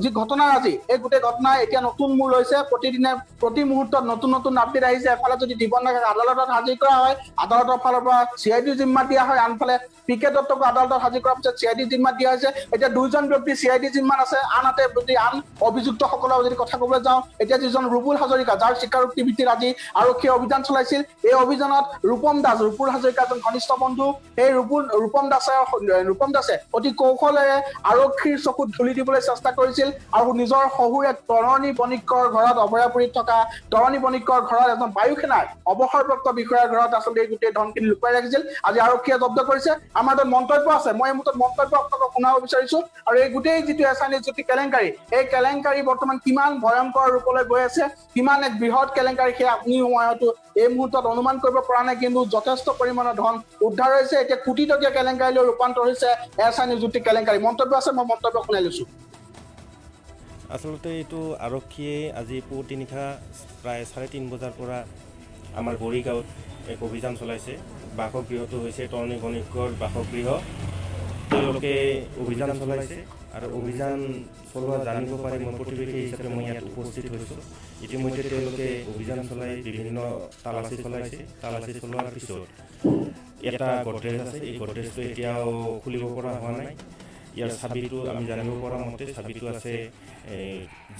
যি ঘটনা আজি, এই গোটেই ঘটনাই এতিয়া নতুন মূৰ লৈছে। প্ৰতিদিনে প্ৰতি মুহূৰ্তত নতুন আপডেট আহিছে। এফালে যদি দিবন ডেকাক আদালতত হাজিৰ কৰা হয়, আদালতৰ ফালৰ পৰা CID জিম্মাত দিয়া হয়। আনফালে পিকে দত্তকো আদালতত হাজিৰ কৰাৰ পিছত CID জিম্মাত দিয়া হৈছে। এতিয়া 2জন ব্যক্তি CID জিম্মাত আছে। আনহাতে যদি আন অভিযুক্তসকলৰ যদি কথা ক'বলৈ যাওঁ, এতিয়া যিজন ৰুবুল হাজৰিকা, যাৰ স্বীকাৰোক্তি ভিত্তিত আজি আৰক্ষীয়ে অভিযান চলাইছিল, এই অভিযানত ৰূপম হাজৰিকা এজন ঘনিষ্ঠ বন্ধু। এই ৰূপম দাসে অতি কৌশলেৰে আৰক্ষীৰ চকুত ধূলি দিবলৈ চেষ্টা কৰিছিল, আৰু নিজৰ শহুৰেক তৰণী বণিকৰ ঘৰত, অভয়াপুৰীত থকা তৰণী বণিকৰ ঘৰত এজন বায়ু সেনাৰ অৱসৰপ্ৰাপ্ত বিষয়াৰ ঘৰত আচলতে এই গোটেই ধনখিনি লুকুৱাই ৰাখিছিল। আজি আৰক্ষীয়ে জব্দ কৰিছে। আমাৰ তাত মন্তব্য আছে, মই এই মুহূৰ্তত মন্তব্য আপোনালোকক শুনাব বিচাৰিছো। আৰু এই গোটেই যিটো এছআই নিযুক্তি কেলেংকাৰী, এই কেলেংকাৰী বৰ্তমান কিমান ভয়ংকৰ ৰূপলৈ গৈ আছে, কিমান এক বৃহৎ কেলেংকাৰী, সেয়া আপুনি হয়তো এই মুহূৰ্তত অনুমান কৰিব পৰা নাই। কিন্তু যথেষ্ট পৰিমাণৰ ধন উদ্ধাৰ হৈছে। এতিয়া কোটি টকীয়া কেলেংকাৰীলৈ ৰূপান্তৰ হৈছে এছআই নিযুক্তি কেলেংকাৰী। মন্তব্য আছে, মই মন্তব্য শুনাই লৈছো। আচলতে এইটো আৰক্ষীয়ে আজি পুৱতি নিশা প্ৰায় 3:30 বজাৰ পৰা আমাৰ বৰিগাঁৱত এক অভিযান চলাইছে। বাসগৃহটো হৈছে তৰণী বণিকৰ বাসগৃহ। তেওঁলোকে অভিযান চলাইছে আৰু অভিযান চলোৱা জানিব পাৰি মই প্ৰতিবেশী হিচাপে মই ইয়াত উপস্থিত হৈছোঁ। ইতিমধ্যে তেওঁলোকে অভিযান চলাই বিভিন্ন তালাচী চলাইছে। তালাচী চলোৱাৰ পিছত এটা গডৰেজ আছে, এই গডৰেজটো এতিয়াও খুলিব পৰা হোৱা নাই। ইয়াৰ চাবিটো আমি জানিব পৰা মতে চাবিটো আছে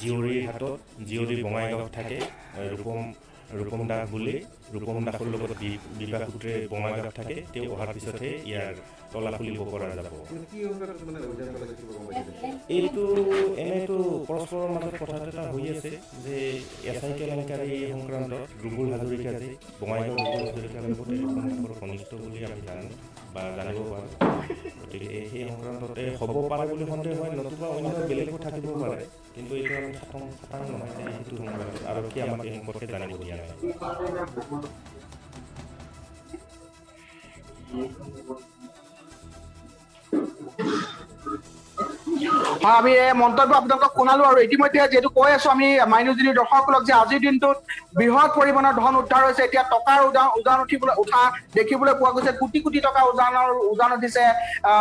জীয়ৰীৰ হাতত। জীয়ৰী বঙাইগাঁৱত থাকে, ৰূপম দাস বুলি। ৰূপম দাসৰ লগত বিবাহ সূত্ৰে বঙাইগাঁৱত থাকে। তেওঁ অহাৰ পিছতহে ইয়াৰ তলা খুলিব পৰা যাব। এইটো এনেইতো পৰস্পৰৰ মাজত কথা এটা হৈ আছে যে SI কেলেংকাৰী সংক্ৰান্তত ৰুবুল হাজৰিকাজী বঙাইগাঁও ৰুবুল হাজৰিকাৰ লগত ঘনিষ্ঠ বুলি আমি জানো বা জানিব পাৰোঁ। গতিকে সেই সংক্ৰান্ততে হ'ব পাৰে বুলি সন্দেহ হয়, নতুবা অন্য বেলেগো থাকিব পাৰে। কিন্তু এইটো আমি খাটাং নহয় যে সেইটো সংক্ৰান্তত আৰক্ষী আমাক এই সম্পৰ্কে জানিব দিয়া নাই। আমি এই মন্তব্য আপোনালোকক শুনালো আৰু ইতিমধ্যে যিহেতু কৈ আছো আমি মাইনুজনী দৰ্শকসকলক যে আজিৰ দিনটোত বৃহৎ পৰিমাণৰ ধন উদ্ধাৰ হৈছে। এতিয়া টকাৰ উজান উঠা দেখিবলৈ পোৱা গৈছে। কোটি কোটি টকা উজান উঠিছে।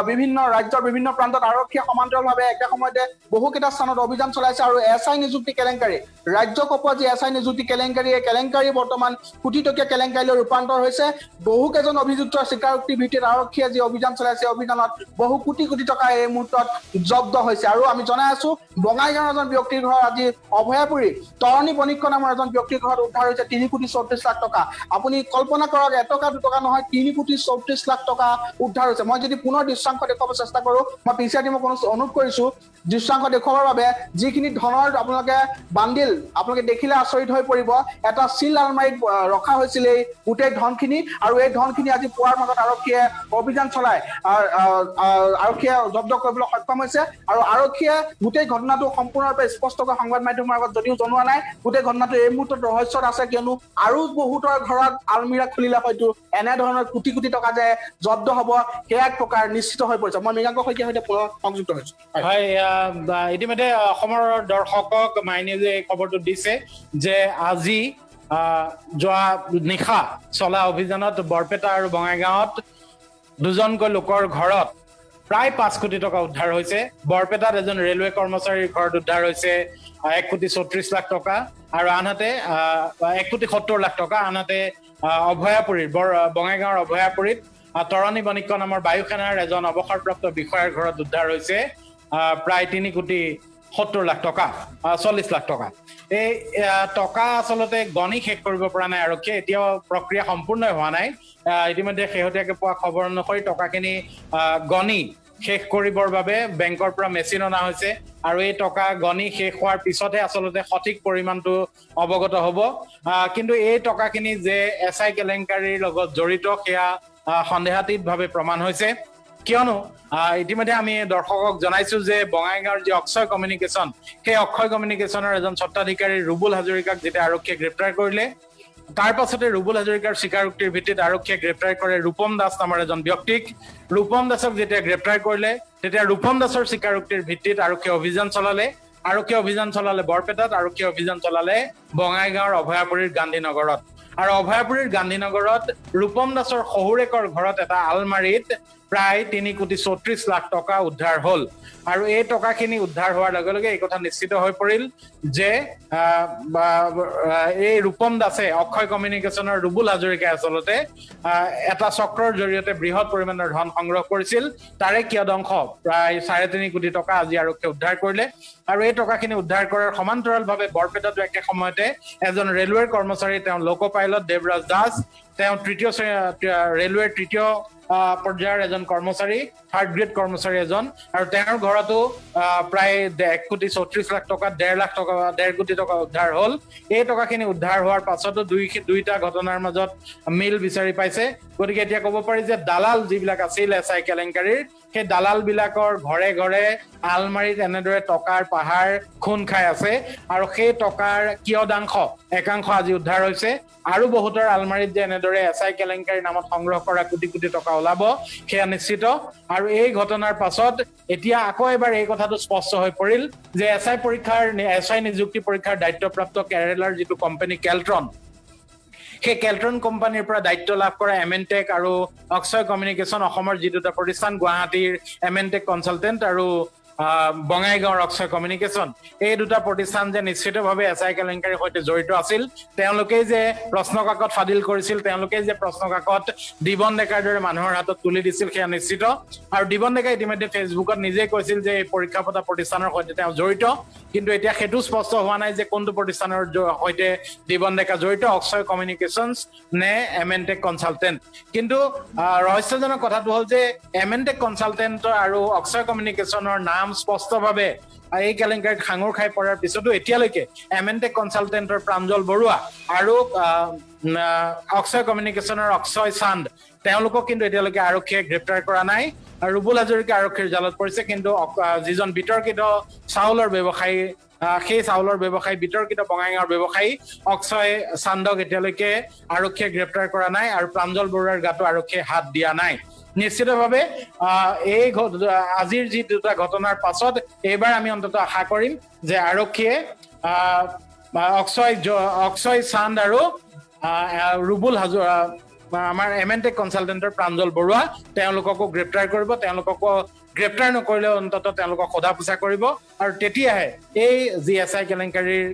বিভিন্ন ৰাজ্যৰ বিভিন্ন প্ৰান্তত আৰক্ষীয়ে সমান্তৰালভাৱে একে সময়তে বহুকেইটা স্থানত অভিযান চলাইছে আৰু SI নিযুক্তি কেলেংকাৰী, ৰাজ্য কপোৱা যি SI নিযুক্তি কেলেংকাৰী, এই কেলেংকাৰী বৰ্তমান কোটি টকীয়া কেলেংকাৰীলৈ ৰূপান্তৰ হৈছে। বহুকেইজন অভিযুক্তৰ স্বীকাৰোক্তিৰ ভিত্তিত আৰক্ষীয়ে যি অভিযান চলাইছে, অভিযানত বহু কোটি কোটি টকা এই মুহূৰ্তত জব্দ হৈছে। আৰু আমি জনাই আছো বঙাইগাঁৱৰ এজন ব্যক্তিৰ ঘৰ আজি অভয়াপুৰী তৰণী বণিক নামৰ এজন ব্যক্তিৰ ঘৰত উদ্ধাৰ হৈছে 3,34,00,000 টকা। আপুনি কল্পনা কৰক, 1 টকা 2 টকা নহয়, 3,34,00,000 টকা উদ্ধাৰ হৈছে। মই যদি পুনৰ দৃশ্যাংশ দেখুৱাব চেষ্টা কৰো, মই পিছিয়াই দিব অনুৰোধ কৰিছো দৃশ্যাংশ দেখুৱাবৰ বাবে। যিখিনি ধনৰ আপোনালোকে বান্দিল আপোনালোকে দেখিলে আচৰিত হৈ পৰিব। এটা চিল আলমাৰীত ৰখা হৈছিল এই গোটেই ধনখিনি, আৰু এই ধনখিনি আজি পুৱাৰ মাজত আৰক্ষীয়ে অভিযান চলাই আৰক্ষীয়ে জব্দ কৰিবলৈ সক্ষম হৈছে। আৰু আৰক্ষীয়ে গোটেই ঘটনাটো সম্পূৰ্ণৰূপে স্পষ্টকৈ সংবাদ মাধ্যমৰ আগত যদিও জনোৱা নাই, গোটেই ঘটনাটো এই মুহূৰ্তত ৰহস্যত আছে। কিয়নো আৰু বহুতৰ ঘৰত আলমিৰা খুলিলে হয়তো এনেধৰণৰ কোটি কোটি টকা যে জব্দ হ'ব সেয়া এক প্ৰকাৰ নিশ্চিত হৈ পৰিছে। মই মৃগাংক শইকীয়াৰ সৈতে পুনৰ সংযুক্ত হৈছো। হয়, ইতিমধ্যে অসমৰ দৰ্শকক মাই নিউজে এই খবৰটো দিছে যে আজি যোৱা নিশা চলা অভিযানত বৰপেটা আৰু বঙাইগাঁৱত দুজনকৈ লোকৰ ঘৰত প্ৰায় 5 কোটি টকা উদ্ধাৰ হৈছে। বৰপেটাত এজন ৰেলৱে কৰ্মচাৰীৰ ঘৰত উদ্ধাৰ হৈছে 1,34,00,000 টকা আৰু আনহাতে 1,70,00,000 টকা। আনহাতে অভয়াপুৰীৰ বঙাইগাঁৱৰ অভয়াপুৰীত তৰণী বণিক নামৰ বায়ু সেনাৰ এজন অৱসৰপ্ৰাপ্ত বিষয়াৰ ঘৰত উদ্ধাৰ হৈছে প্ৰায় 3,70,00,000 টকা, 40,00,000 টকা। এই টকা আচলতে গণি শেষ কৰিব পৰা নাই আৰক্ষীয়ে, এতিয়াও প্ৰক্ৰিয়া সম্পূৰ্ণ হোৱা নাই। ইতিমধ্যে শেহতীয়াকৈ পোৱা খবৰ অনুসৰি টকাখিনি গণি শেষ কৰিবৰ বাবে বেংকৰ পৰা মেচিন অনা হৈছে আৰু এই টকা গণি শেষ হোৱাৰ পিছতহে আচলতে সঠিক পৰিমাণটো অৱগত হ'ব। কিন্তু এই টকাখিনি যে SI কেলেংকাৰীৰ লগত জড়িত সেয়া সন্দেহাতীতভাৱে প্ৰমাণ হৈছে। কিয়নো ইতিমধ্যে আমি দৰ্শকক জনাইছো যে বঙাইগাঁৱৰ যি অক্ষয় কমিউনিকেশ্যন, সেই অক্ষয় কমিউনিকেশ্যনৰ এজন স্বত্বাধিকাৰী ৰুবুল হাজৰিকাক যেতিয়া আৰক্ষীয়ে গ্ৰেপ্তাৰ কৰিলে, তাৰ পাছতে ৰুবুল হাজৰিকাৰ স্বীকাৰোক্তিৰ ভিত্তিত আৰক্ষীয়ে গ্ৰেপ্তাৰ কৰে ৰূপম দাস নামৰ এজন ব্যক্তিক। ৰূপম দাসক যেতিয়া গ্ৰেপ্তাৰ কৰিলে তেতিয়া ৰূপম দাসৰ স্বীকাৰোক্তিৰ ভিত্তিত আৰক্ষীয়ে অভিযান চলালে বৰপেটাত, আৰক্ষীয়ে অভিযান চলালে বঙাইগাঁৱৰ অভয়াপুৰীৰ গান্ধীনগৰত। আৰু অভয়াপুৰীৰ গান্ধীনগৰত ৰূপম দাসৰ শহুৰেকৰ ঘৰত এটা আলমাৰীত প্ৰায় 3,34,00,000 টকা উদ্ধাৰ হ'ল। আৰু এই টকাখিনি উদ্ধাৰ হোৱাৰ লগে লগে এই কথা নিশ্চিত হৈ পৰিল যে এই ৰূপম দাসে অক্ষয় কমিউনিকেশ্যনৰ ৰুবুল হাজৰিকাই আচলতে এটা চক্ৰৰ জৰিয়তে বৃহৎ পৰিমাণৰ ধন সংগ্ৰহ কৰিছিল। তাৰে কিয়দংশ প্ৰায় 3.5 কোটি টকা আজি আৰক্ষীয়ে উদ্ধাৰ কৰিলে। আৰু এই টকাখিনি উদ্ধাৰ কৰাৰ সমান্তৰালভাৱে বৰপেটাতো একে সময়তে এজন ৰেলৱেৰ কৰ্মচাৰী, তেওঁ লোক পাইলট দেৱৰাজ দাস, তেওঁ ৰেলৱেৰ তৃতীয় পৰ্যায়ৰ এজন কৰ্মচাৰী, 3rd গ্ৰেড কৰ্মচাৰী এজন, আৰু তেওঁৰ ঘৰতো প্ৰায় 1,34,00,000 টকা, 1.5 কোটি টকা উদ্ধাৰ হ'ল। এই টকাখিনি উদ্ধাৰ হোৱাৰ পাছতো দুইটা ঘটনাৰ মাজত মিল বিচাৰি পাইছে। গতিকে এতিয়া ক'ব পাৰি যে দালাল যিবিলাক আছিল SI কেলেংকাৰীৰ, সেই দালাল বিলাকৰ ঘৰে ঘৰে আলমাৰীত এনেদৰে টকাৰ পাহাৰ খুন খাই আছে আৰু সেই টকাৰ কিয়দাংশ একাংশ আজি উদ্ধাৰ হৈছে আৰু বহুতৰ আলমাৰীত যে এনেদৰে এছআই কেলেংকাৰীৰ নামত সংগ্ৰহ কৰা কোটি কোটি টকা ওলাব সেয়া নিশ্চিত আৰু এই ঘটনাৰ পাছত এতিয়া আকৌ এবাৰ এই কথাটো স্পষ্ট হৈ পৰিল যে এছআই নিযুক্তি পৰীক্ষাৰ দায়িত্বপ্ৰাপ্ত কেৰেলাৰ যিটো কোম্পানী কেলট্ৰন সেই কেলট্ৰন কোম্পানীৰ পৰা দায়িত্ব লাভ কৰা এমেনটেক আৰু অক্ষয় কমিউনিকেশ্যন অসমৰ যি দুটা প্ৰতিষ্ঠান গুৱাহাটীৰ এমেনটেক কনচালটেণ্ট আৰু বঙাইগাঁৱৰ অক্ষয় কমিউনিকেশ্যন এই দুটা প্ৰতিষ্ঠান যে নিশ্চিতভাৱে এছআই কেলেংকাৰীৰ সৈতে জড়িত আছিল তেওঁলোকেই যে প্ৰশ্ন কাকত ফাদিল কৰিছিল তেওঁলোকেই যে প্ৰশ্ন কাকত দিবন ডেকাৰ দৰে মানুহৰ হাতত তুলি দিছিল সেয়া নিশ্চিত আৰু দিবন ডেকাই ইতিমধ্যে ফেচবুকত নিজে কৈছিল যে এই পৰীক্ষা পতা প্ৰতিষ্ঠানৰ সৈতে তেওঁ জড়িত কিন্তু এতিয়া সেইটো স্পষ্ট হোৱা নাই যে কোনটো প্ৰতিষ্ঠানৰ সৈতে দিবন ডেকা জড়িত অক্ষয় কমিউনিকেশ্যনছ নে এমেনটেক কনচালটেণ্ট কিন্তু ৰহস্যজনক কথাটো হ'ল যে এমেনটেক কনচালটেণ্ট আৰু অক্ষয় কমিউনিকেশ্যনৰ নাম স্পষ্টভাৱে এই কেলেংকাৰীত সাঙুৰ খাই পৰাৰ পিছতো এতিয়ালৈকে এমেনটেক কনচালটেণ্টৰ প্ৰাঞ্জল বৰুৱা আৰু অক্ষয় কমিউনিকেশ্যনৰ অক্ষয় চান্দ তেওঁলোকক কিন্তু এতিয়ালৈকে আৰক্ষীয়ে গ্ৰেপ্তাৰ কৰা নাই আৰু ৰুবুল হাজৰিকা আৰক্ষীৰ জালত পৰিছে কিন্তু যিজন বিতৰ্কিত চাউলৰ ব্যৱসায়ী সেই চাউলৰ ব্যৱসায়ী বিতৰ্কিত বঙাইগাঁৱৰ ব্যৱসায়ী অক্ষয় চান্দক এতিয়ালৈকে আৰক্ষীয়ে গ্ৰেপ্তাৰ কৰা নাই আৰু প্ৰাঞ্জল বৰুৱাৰ গাতো আৰক্ষীয়ে হাত দিয়া নাই নিশ্চিতভাৱে এই আজিৰ যি দুটা ঘটনাৰ পাছত এইবাৰ আমি অন্তত আশা কৰিম যে আৰক্ষীয়ে অক্ষয় চান্দ আৰু ৰুবুল হাজৰা আমাৰ এমেনটেক কনচালটেণ্টৰ প্ৰাঞ্জল বৰুৱা তেওঁলোককো গ্ৰেপ্তাৰ কৰিব তেওঁলোককো গ্ৰেপ্তাৰ নকৰিলেও অন্তত তেওঁলোকক সোধা পোছা কৰিব আৰু তেতিয়াহে এই জি এছআই কেলেংকাৰীৰ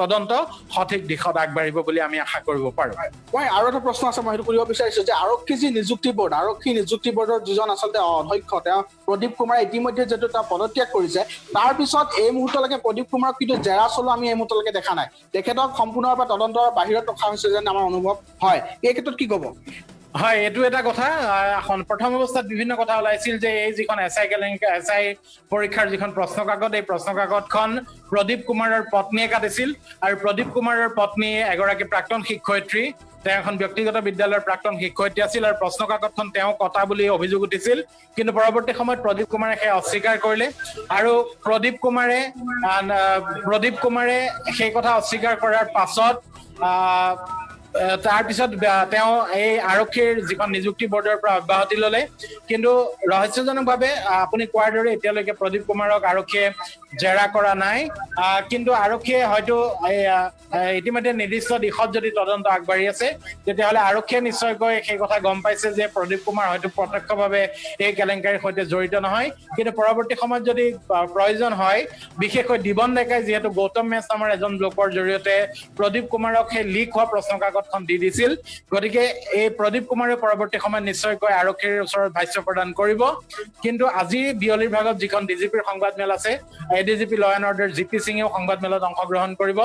তদন্ত সঠিক দিশত আগবাঢ়িব বুলি আমি আশা কৰিব পাৰো মই আৰু এটা প্ৰশ্ন আছে মই সেইটো কৰিব বিচাৰিছো যে আৰক্ষী যি নিযুক্তি বৰ্ডৰ যিজন আচলতে অধ্যক্ষ তেওঁ প্ৰদীপ কুমাৰে ইতিমধ্যে যিটো তেওঁ পদত্যাগ কৰিছে তাৰ পিছত এই মুহূৰ্তলৈকে প্ৰদীপ কুমাৰক কিন্তু জেৰা চলোৱা আমি এই মুহূৰ্তলৈকে দেখা নাই তেখেতক সম্পূৰ্ণৰূপে তদন্তৰ বাহিৰত ৰখা হৈছে যেন আমাৰ অনুভৱ হয় এই ক্ষেত্ৰত কি ক'ব হয় এইটো এটা কথা প্ৰথম অৱস্থাত বিভিন্ন কথা ওলাইছিল যে এই যিখন এছআই পৰীক্ষাৰ যিখন প্ৰশ্ন কাকত এই প্ৰশ্ন কাকতখন প্ৰদীপ কুমাৰৰ পত্নীয়ে কাটিছিল আৰু প্ৰদীপ কুমাৰৰ পত্নী এগৰাকী প্ৰাক্তন শিক্ষয়িত্ৰী তেওঁ এখন ব্যক্তিগত বিদ্যালয়ৰ প্ৰাক্তন শিক্ষয়িত্ৰী আছিল আৰু প্ৰশ্ন কাকতখন তেওঁ কটা বুলি অভিযোগ উঠিছিল কিন্তু পৰৱৰ্তী সময়ত প্ৰদীপ কুমাৰে সেই অস্বীকাৰ কৰিলে আৰু প্ৰদীপ কুমাৰে সেই কথা অস্বীকাৰ কৰাৰ পাছত তাৰপিছত তেওঁ এই আৰক্ষীৰ যিখন নিযুক্তি বৰ্ডৰ পৰা অব্যাহতি ললে কিন্তু ৰহস্যজনকভাৱে আপুনি কোৱাৰ দৰে এতিয়ালৈকে প্ৰদীপ কুমাৰক আৰক্ষীয়ে জেৰা কৰা নাই কিন্তু আৰক্ষীয়ে হয়তো ইতিমধ্যে নিৰ্দিষ্ট দিশত যদি তদন্ত আগবাঢ়ি আছে তেতিয়াহ'লে আৰক্ষীয়ে নিশ্চয়কৈ সেই কথা গম পাইছে যে প্ৰদীপ কুমাৰ হয়তো প্ৰত্যক্ষভাৱে এই কেলেংকাৰীৰ সৈতে জড়িত নহয় কিন্তু পৰৱৰ্তী সময়ত যদি প্ৰয়োজন হয় বিশেষকৈ দিবন ডেকাই যিহেতু গৌতম মেচ নামৰ এজন লোকৰ জৰিয়তে প্ৰদীপ কুমাৰক সেই লিক হোৱা প্ৰশ্ন কাকতখন দি দিছিল গতিকে এই প্ৰদীপ কুমাৰে পৰৱৰ্তী সময়ত নিশ্চয়কৈ আৰক্ষীৰ ওচৰত ভাষ্য প্ৰদান কৰিব কিন্তু আজি বিয়লিৰ ভাগত যিখন ডিজিপিৰ সংবাদমেল আছে এডিজিপি ল এণ্ড অৰ্ডাৰ জিপি সিঙেও সংবাদমেলত অংশগ্ৰহণ কৰিব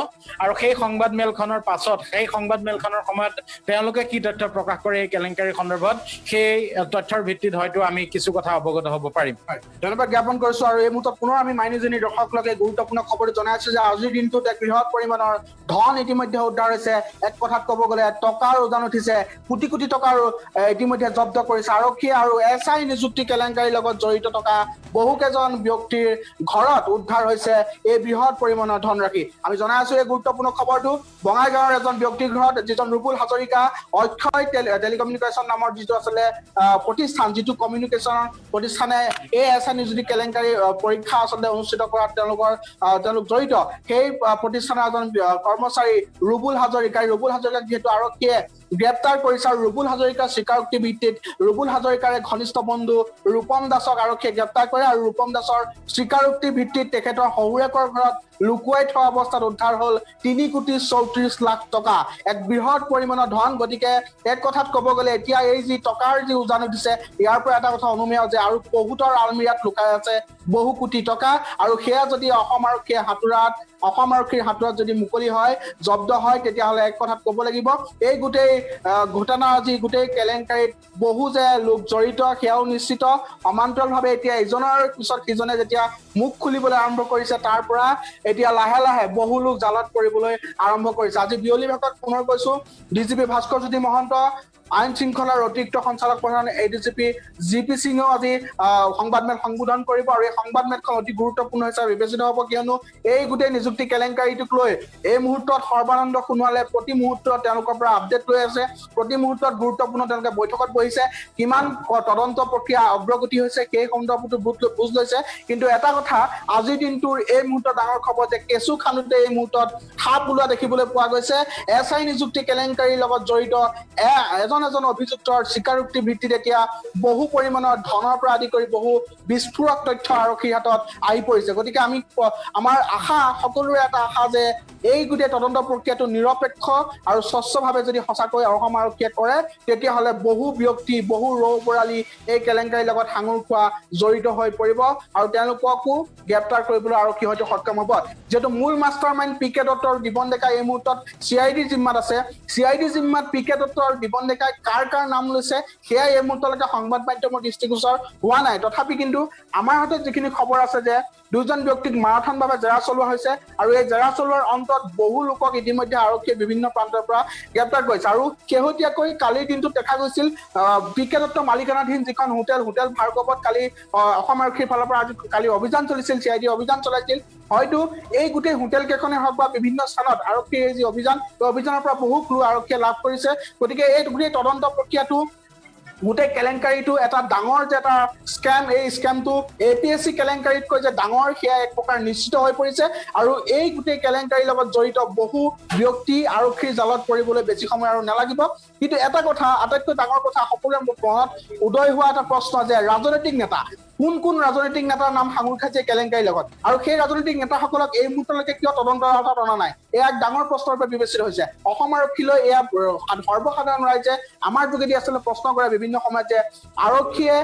আৰু সেই সংবাদমেলখনৰ পাছত সেই সংবাদমেলখনৰ সময়ত তেওঁলোকে কি তথ্য প্ৰকাশ কৰে এই কেলেংকাৰীৰ সন্দৰ্ভত সেই তথ্যৰ ভিত্তিত হয়তো আমি কিছু কথা অৱগত হ'ব পাৰিম ধন্যবাদ জ্ঞাপন কৰিছো আৰু এই মুহূৰ্তত পুনৰ আমি মাইনুজনী দৰ্শকলৈকে গুৰুত্বপূৰ্ণ খবৰ জনাইছো যে আজিৰ দিনটোত এক বৃহৎ পৰিমাণৰ ধন ইতিমধ্যে উদ্ধাৰ হৈছে এক কথাত ক'ব গ'লে টকাৰ উজান উঠিছে কোটি কোটি টকাৰ ইতিমধ্যে জব্দ কৰিছে আৰক্ষীয়ে আৰু এছআই নিযুক্তি কেলেংকাৰীৰ লগত জড়িত থকা বহুকেইজন ব্যক্তিৰ ঘৰত উদ্ধাৰ হৈছে এই বৃহৎ পৰিমাণৰ ধনৰাশি আমি জনাই আছো এই গুৰুত্বপূৰ্ণ খবৰটো বঙাইগাঁৱৰ এজন ব্যক্তিৰ ঘৰত যিজন ৰুবুল হাজৰিকা অক্ষয় টেলিকমিউনিকেশ্যন নামৰ যিটো আছিলে প্ৰতিষ্ঠান যিটো কমিউনিকেশ্যন প্ৰতিষ্ঠানে এই এছআই নিযুক্তি কেলেংকাৰী পৰীক্ষা আচলতে অনুষ্ঠিত কৰাত তেওঁলোক জড়িত সেই প্ৰতিষ্ঠানৰ এজন কৰ্মচাৰী ৰুবুল হাজৰিকাক যিহেতু আৰক্ষীয়ে গ্ৰেপ্তাৰ কৰিছে আৰু ৰুবুল হাজৰিকাৰ স্বীকাৰোক্তি ভিত্তিত ৰুবুল হাজৰিকাৰে ঘনিষ্ঠ বন্ধু ৰূপম দাসক আৰক্ষীয়ে গ্ৰেপ্তাৰ কৰে আৰু ৰূপম দাসৰ স্বীকাৰোক্তি ভিত্তিত তেখেতৰ শহুৰেকৰ ঘৰত লুকুৱাই থোৱা অৱস্থাত উদ্ধাৰ হ'ল 3,34,00,000 টকা এক বৃহৎ পৰিমাণৰ ধন গতিকে এক কথাত ক'ব গ'লে এতিয়া এই যি টকাৰ যি উজান উঠিছে ইয়াৰ পৰা এটা কথা অনুমেয় যে আৰু বহুতৰ আলমিৰাত লুকাই আছে বহু কোটি টকা আৰু সেয়া যদি অসম আৰক্ষীৰ হাতোৰাত যদি মুকলি হয় জব্দ হয় তেতিয়াহ'লে এক কথাত ক'ব লাগিব এই গোটেই ঘটনা যি গোটেই কেলেংকাৰীত বহু যে লোক জড়িত সেয়াও নিশ্চিত সমান্তৰালভাৱে এতিয়া ইজনৰ পিছত সিজনে যেতিয়া মুখ খুলিবলৈ আৰম্ভ কৰিছে তাৰ পৰা এতিয়া লাহে লাহে বহু লোক জালত পৰিবলৈ আৰম্ভ কৰিছে আজি বিয়লি ভাগত পুনৰ কৈছো ডিজিপি ভাস্কৰ জ্যোতি মহন্ত আইন শৃংখলাৰ অতিৰিক্ত সঞ্চালক প্ৰধান এডিজিপি জিপি সিঙেও আজি সংবাদমেল সম্বোধন কৰিব আৰু এই সংবাদমেলখন অতি গুৰুত্বপূৰ্ণ হিচাপে বিবেচিত হ'ব কিয়নো এই গোটেই নিযুক্তি কেলেংকাৰীটোক লৈ এই মুহূৰ্তত সৰ্বানন্দ সোণোৱালে প্ৰতি মুহূৰ্তত তেওঁলোকৰ পৰা আপডেট লৈ আছে প্ৰতি মুহূৰ্তত গুৰুত্বপূৰ্ণ তেওঁলোকে বৈঠকত বহিছে কিমান তদন্ত প্ৰক্ৰিয়া অগ্ৰগতি হৈছে সেই সন্দৰ্ভতো বুজ লৈছে কিন্তু এটা কথা আজিৰ দিনটোৰ এই মুহূৰ্তত ডাঙৰ খবৰ যে কেঁচু খান্দোতে এই মুহূৰ্তত সাপ ওলোৱা দেখিবলৈ পোৱা গৈছে এছআই নিযুক্তি কেলেংকাৰীৰ লগত জড়িত এজন অভিযুক্তৰ স্বীকাৰোক্তি ভিত্তিত এতিয়া বহু পৰিমাণৰ ধনৰ পৰা আদি কৰি বহু বিস্ফোৰক তথ্য আৰক্ষীৰ হাতত আহি পৰিছে গতিকে আমাৰ আশা সকলোৰে এটা আশা যে এই গোটেই তদন্ত প্ৰক্ৰিয়াটো নিৰপেক্ষ আৰু স্বচ্ছভাৱে যদি সঁচাকৈ অসম আৰক্ষীয়ে কৰে তেতিয়াহ'লে বহু ব্যক্তি বহু ৰৌ বৰালী এই কেলেংকাৰীৰ লগত সাঙুৰ খোৱা জড়িত হৈ পৰিব আৰু তেওঁলোককো গ্ৰেপ্তাৰ কৰিবলৈ আৰক্ষী হয়তো সক্ষম হ'ব যিহেতু মূল মাষ্টাৰ মাইণ্ড পি কে দত্তৰ দিবন ডেকা এই মুহূৰ্তত CID জিম্মাত আছে CID জিম্মাত পি কে দত্তৰ দিবন ডেকাই কাৰ নাম লৈছে সেয়া এই মুহূৰ্তলৈকে সংবাদ মাধ্যমৰ দৃষ্টিগোচৰ হোৱা নাই তথাপি কিন্তু আমাৰ হাতত যিখিনি খবৰ আছে যে দুজন ব্যক্তিক মাৰাথনভাৱে জেৰা চলোৱা হৈছে আৰু এই জেৰা চলোৱাৰ অন্তত বহু লোকক ইতিমধ্যে আৰক্ষীয়ে বিভিন্ন প্ৰান্তৰ পৰা গ্ৰেপ্তাৰ কৰিছে আৰু শেহতীয়াকৈ কালিৰ দিনটোত দেখা গৈছিল পি কে দত্ত মালিকানাধীন যিখন হোটেল ভাৰ্গৱত কালি অসম আৰক্ষীৰ ফালৰ পৰা আজি কালি অভিযান চলিছিল CID অভিযান চলাইছিল হয়তো এই গোটেই হোটেল কেইখনে হওক বা বিভিন্ন স্থানত আৰক্ষীৰ এই যি অভিযান এই অভিযানৰ পৰা বহু ক্লু আৰক্ষীয়ে লাভ কৰিছে গতিকে এই গোটেই তদন্ত প্ৰক্ৰিয়াটো গোটেই কেলেংকাৰীটো এটা ডাঙৰ যে এটা স্কেম এই স্কেমটো APSC কেলেংকাৰীতকৈ যে ডাঙৰ সেয়া এক প্ৰকাৰ নিশ্চিত হৈ পৰিছে আৰু এই গোটেই কেলেংকাৰীৰ লগত জড়িত বহু ব্যক্তি আৰক্ষীৰ জালত পৰিবলৈ বেছি সময় আৰু নালাগিব কিন্তু এটা কথা আটাইতকৈ ডাঙৰ কথা সকলোৰে মনত উদয় হোৱা এটা প্ৰশ্ন যে ৰাজনৈতিক নেতা কোন ৰাজনৈতিক নেতাৰ নাম সাঙুৰ খাইছে কেলেংকাৰীৰ লগত আৰু সেই ৰাজনৈতিক নেতাসকলক এই মুহূৰ্তলৈকে কিয় তদন্তৰ হাতত অনা নাই এয়া এক ডাঙৰ প্ৰশ্নৰ ৰূপে বিবেচিত হৈছে অসম আৰক্ষীলৈ এয়া সৰ্বসাধাৰণ ৰাইজে আমাৰ যোগেদি আচলতে প্ৰশ্ন কৰে বিভিন্ন সময়ত যে আৰক্ষীয়ে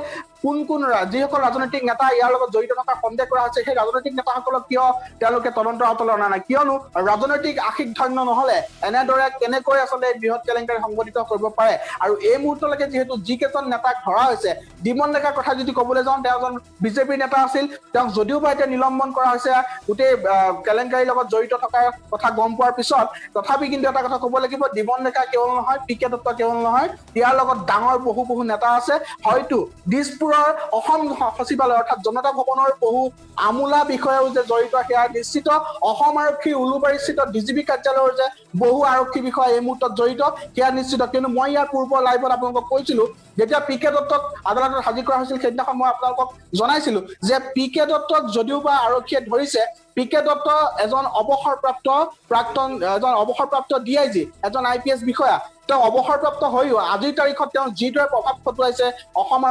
কোন যিসকল ৰাজনৈতিক নেতা ইয়াৰ লগত জড়িত থকা সন্দেহ কৰা হৈছে সেই ৰাজনৈতিক নেতাসকলক কিয় তেওঁলোকে তদন্তৰ হাতলৈ অনা নাই কিয়নো ৰাজনৈতিক আশিক ধন্য নহলে এনেদৰে কেনেকৈ আচলতে বৃহৎ কেলেংকাৰী সংঘটিত কৰিব পাৰে আৰু এই মুহূৰ্তলৈকে যিহেতু যিকেইজন নেতাক ধৰা হৈছে দিবন ডেকাৰ কথা যদি ক'বলৈ যাওঁ তেওঁ এজন বিজেপিৰ নেতা আছিল তেওঁক যদিও বা এতিয়া নিলম্বন কৰা হৈছে গোটেই কেলেংকাৰীৰ লগত জড়িত থকাৰ কথা গম পোৱাৰ পিছত তথাপি কিন্তু এটা কথা ক'ব লাগিব দিবন ডেকা কেৱল নহয় পি কে দত্ত কেৱল নহয় ইয়াৰ লগত ডাঙৰ বহু নেতা আছে হয়তো দিছপুৰৰ অসম সচিবালয় অৰ্থাৎ জনতা ভৱনৰ বহু আমোলা বিষয়েও যে জড়িত সেয়া নিশ্চিত অসম আৰক্ষীৰ উলুবাৰীস্থিত DGP কাৰ্যালয়ৰ যে বহু আৰক্ষী বিষয়া এই মুহূৰ্তত জড়িত সেয়া নিশ্চিত কিন্তু মই ইয়াৰ পূৰ্বৰ লাইভত আপোনালোকক কৈছিলো যেতিয়া পি কে দত্তক আদালতত হাজিৰ কৰা হৈছিল সেইদিনাখন মই আপোনালোকক জনাইছিলো যে পি কে দত্তক যদিও বা আৰক্ষীয়ে ধৰিছে পি কে দত্ত এজন অৱসৰপ্ৰাপ্ত DIG এজন IPS বিষয়া তেওঁ অৱসৰপ্ৰাপ্ত হৈও আজিৰ তাৰিখত তেওঁ যিদৰে প্ৰভাৱ খটুৱাইছে অসম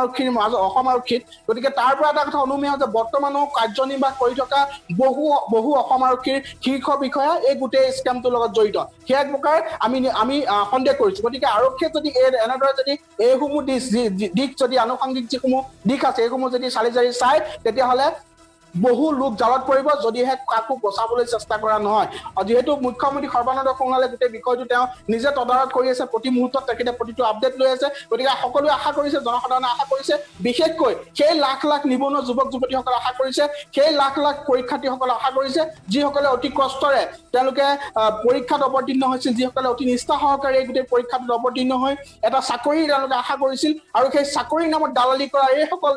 আৰক্ষীত গতিকে তাৰ পৰা এটা কথা অনুমেয় যে বৰ্তমানো কাৰ্যনিৰ্বাহ কৰি থকা বহু অসম আৰক্ষীৰ শীৰ্ষ বিষয়া এই গোটেই স্কেমটোৰ লগত জড়িত সেই এক প্ৰকাৰ আমি সন্দেহ কৰিছো গতিকে আৰক্ষীয়ে যদি এনেদৰে যদি এইসমূহ দিশ যদি আনুষংগিক যিসমূহ দিশ আছে এইসমূহ যদি চালি জাৰি চাই তেতিয়াহ'লে বহু লোক জালত পৰিব যদিহে কাকো বচাবলৈ চেষ্টা কৰা নহয় যিহেতু মুখ্যমন্ত্ৰী সৰ্বানন্দ সোণোৱালে গোটেই বিষয়টো তেওঁ নিজে তদাৰক কৰি আছে প্ৰতি মুহূৰ্তত তেখেতে প্ৰতিটো আপডেট লৈ আছে গতিকে সকলোৱে আশা কৰিছে জনসাধাৰণে আশা কৰিছে বিশেষকৈ সেই লাখ নিবনুৱা যুৱক যুৱতীসকলে আশা কৰিছে সেই লাখ পৰীক্ষাৰ্থীসকলে আশা কৰিছে যিসকলে অতি কষ্টৰে তেওঁলোকে পৰীক্ষাত অৱতীৰ্ণ হৈছিল যিসকলে অতি নিষ্ঠা সহকাৰে এই গোটেই পৰীক্ষাটোত অৱতীৰ্ণ হৈ এটা চাকৰি তেওঁলোকে আশা কৰিছিল আৰু সেই চাকৰিৰ নামত দালালি কৰা এইসকল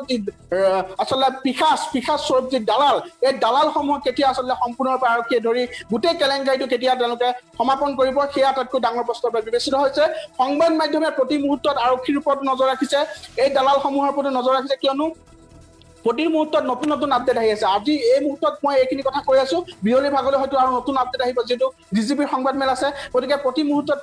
আচলতে পিশাচ স্বৰূপ যি দালাল এই দালালসমূহ কেতিয়া আচলতে সম্পূৰ্ণৰূপে আৰক্ষীয়ে ধৰি গোটেই কেলেংকাৰীটো কেতিয়া তেওঁলোকে সমাপন কৰিব সেয়া আটাইতকৈ ডাঙৰ প্ৰশ্নৰূপে বিবেচিত হৈছে সংবাদ মাধ্যমে প্ৰতি মুহূৰ্তত আৰক্ষীৰ ওপৰত নজৰ ৰাখিছে এই দালালসমূহৰ ওপৰত নজৰ ৰাখিছে কিয়নো প্ৰতি মুহূৰ্তত নতুন আপডেট আহি আছে আজি এই মুহূৰ্তত মই এইখিনি কথা কৈ আছো বিয়লি ভাগলৈ হয়তো আৰু নতুন আপডেট আহিব যিহেতু DGPৰ সংবাদমেল আছে গতিকে প্ৰতি মুহূৰ্তত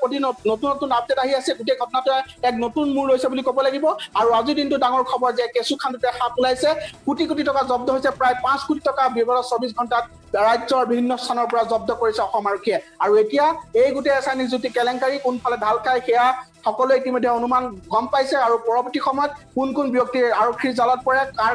নতুন আপডেট আহি আছে গোটেই ঘটনাটোৱে এক নতুন মূৰ লৈছে বুলি ক'ব লাগিব আৰু আজিৰ দিনটো ডাঙৰ খবৰ যে কেঁচু খান্দোতে সাপ ওলাইছে কোটি টকা জব্দ হৈছে প্ৰায় 5 কোটি টকা বিগত 24 ঘণ্টাত ৰাজ্যৰ বিভিন্ন স্থানৰ পৰা জব্দ কৰিছে অসম আৰক্ষীয়ে আৰু এতিয়া এই গোটেই এছআই নিযুক্তি কেলেংকাৰী কোনফালে ঢাল খায় সেয়া সকলোৱে ইতিমধ্যে অনুমান গম পাইছে আৰু পৰৱৰ্তী সময়ত কোন ব্যক্তি আৰক্ষীৰ জালত পৰে কাৰ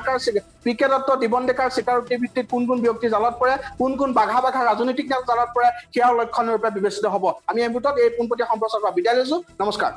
পি কে দত্ত দিবন ডেকাৰ স্বীকাৰোক্তি ভিত্তিত কোন ব্যক্তি জালত পৰে কোন বাঘা ৰাজনৈতিক নেতা জালত পৰে সেয়া লক্ষণৰ ৰূপে বিবেচিত হ'ব আমি এই মুহূৰ্তত এই পোনপটীয়া সম্প্ৰচাৰৰ পৰা বিদায় লৈছো নমস্কাৰ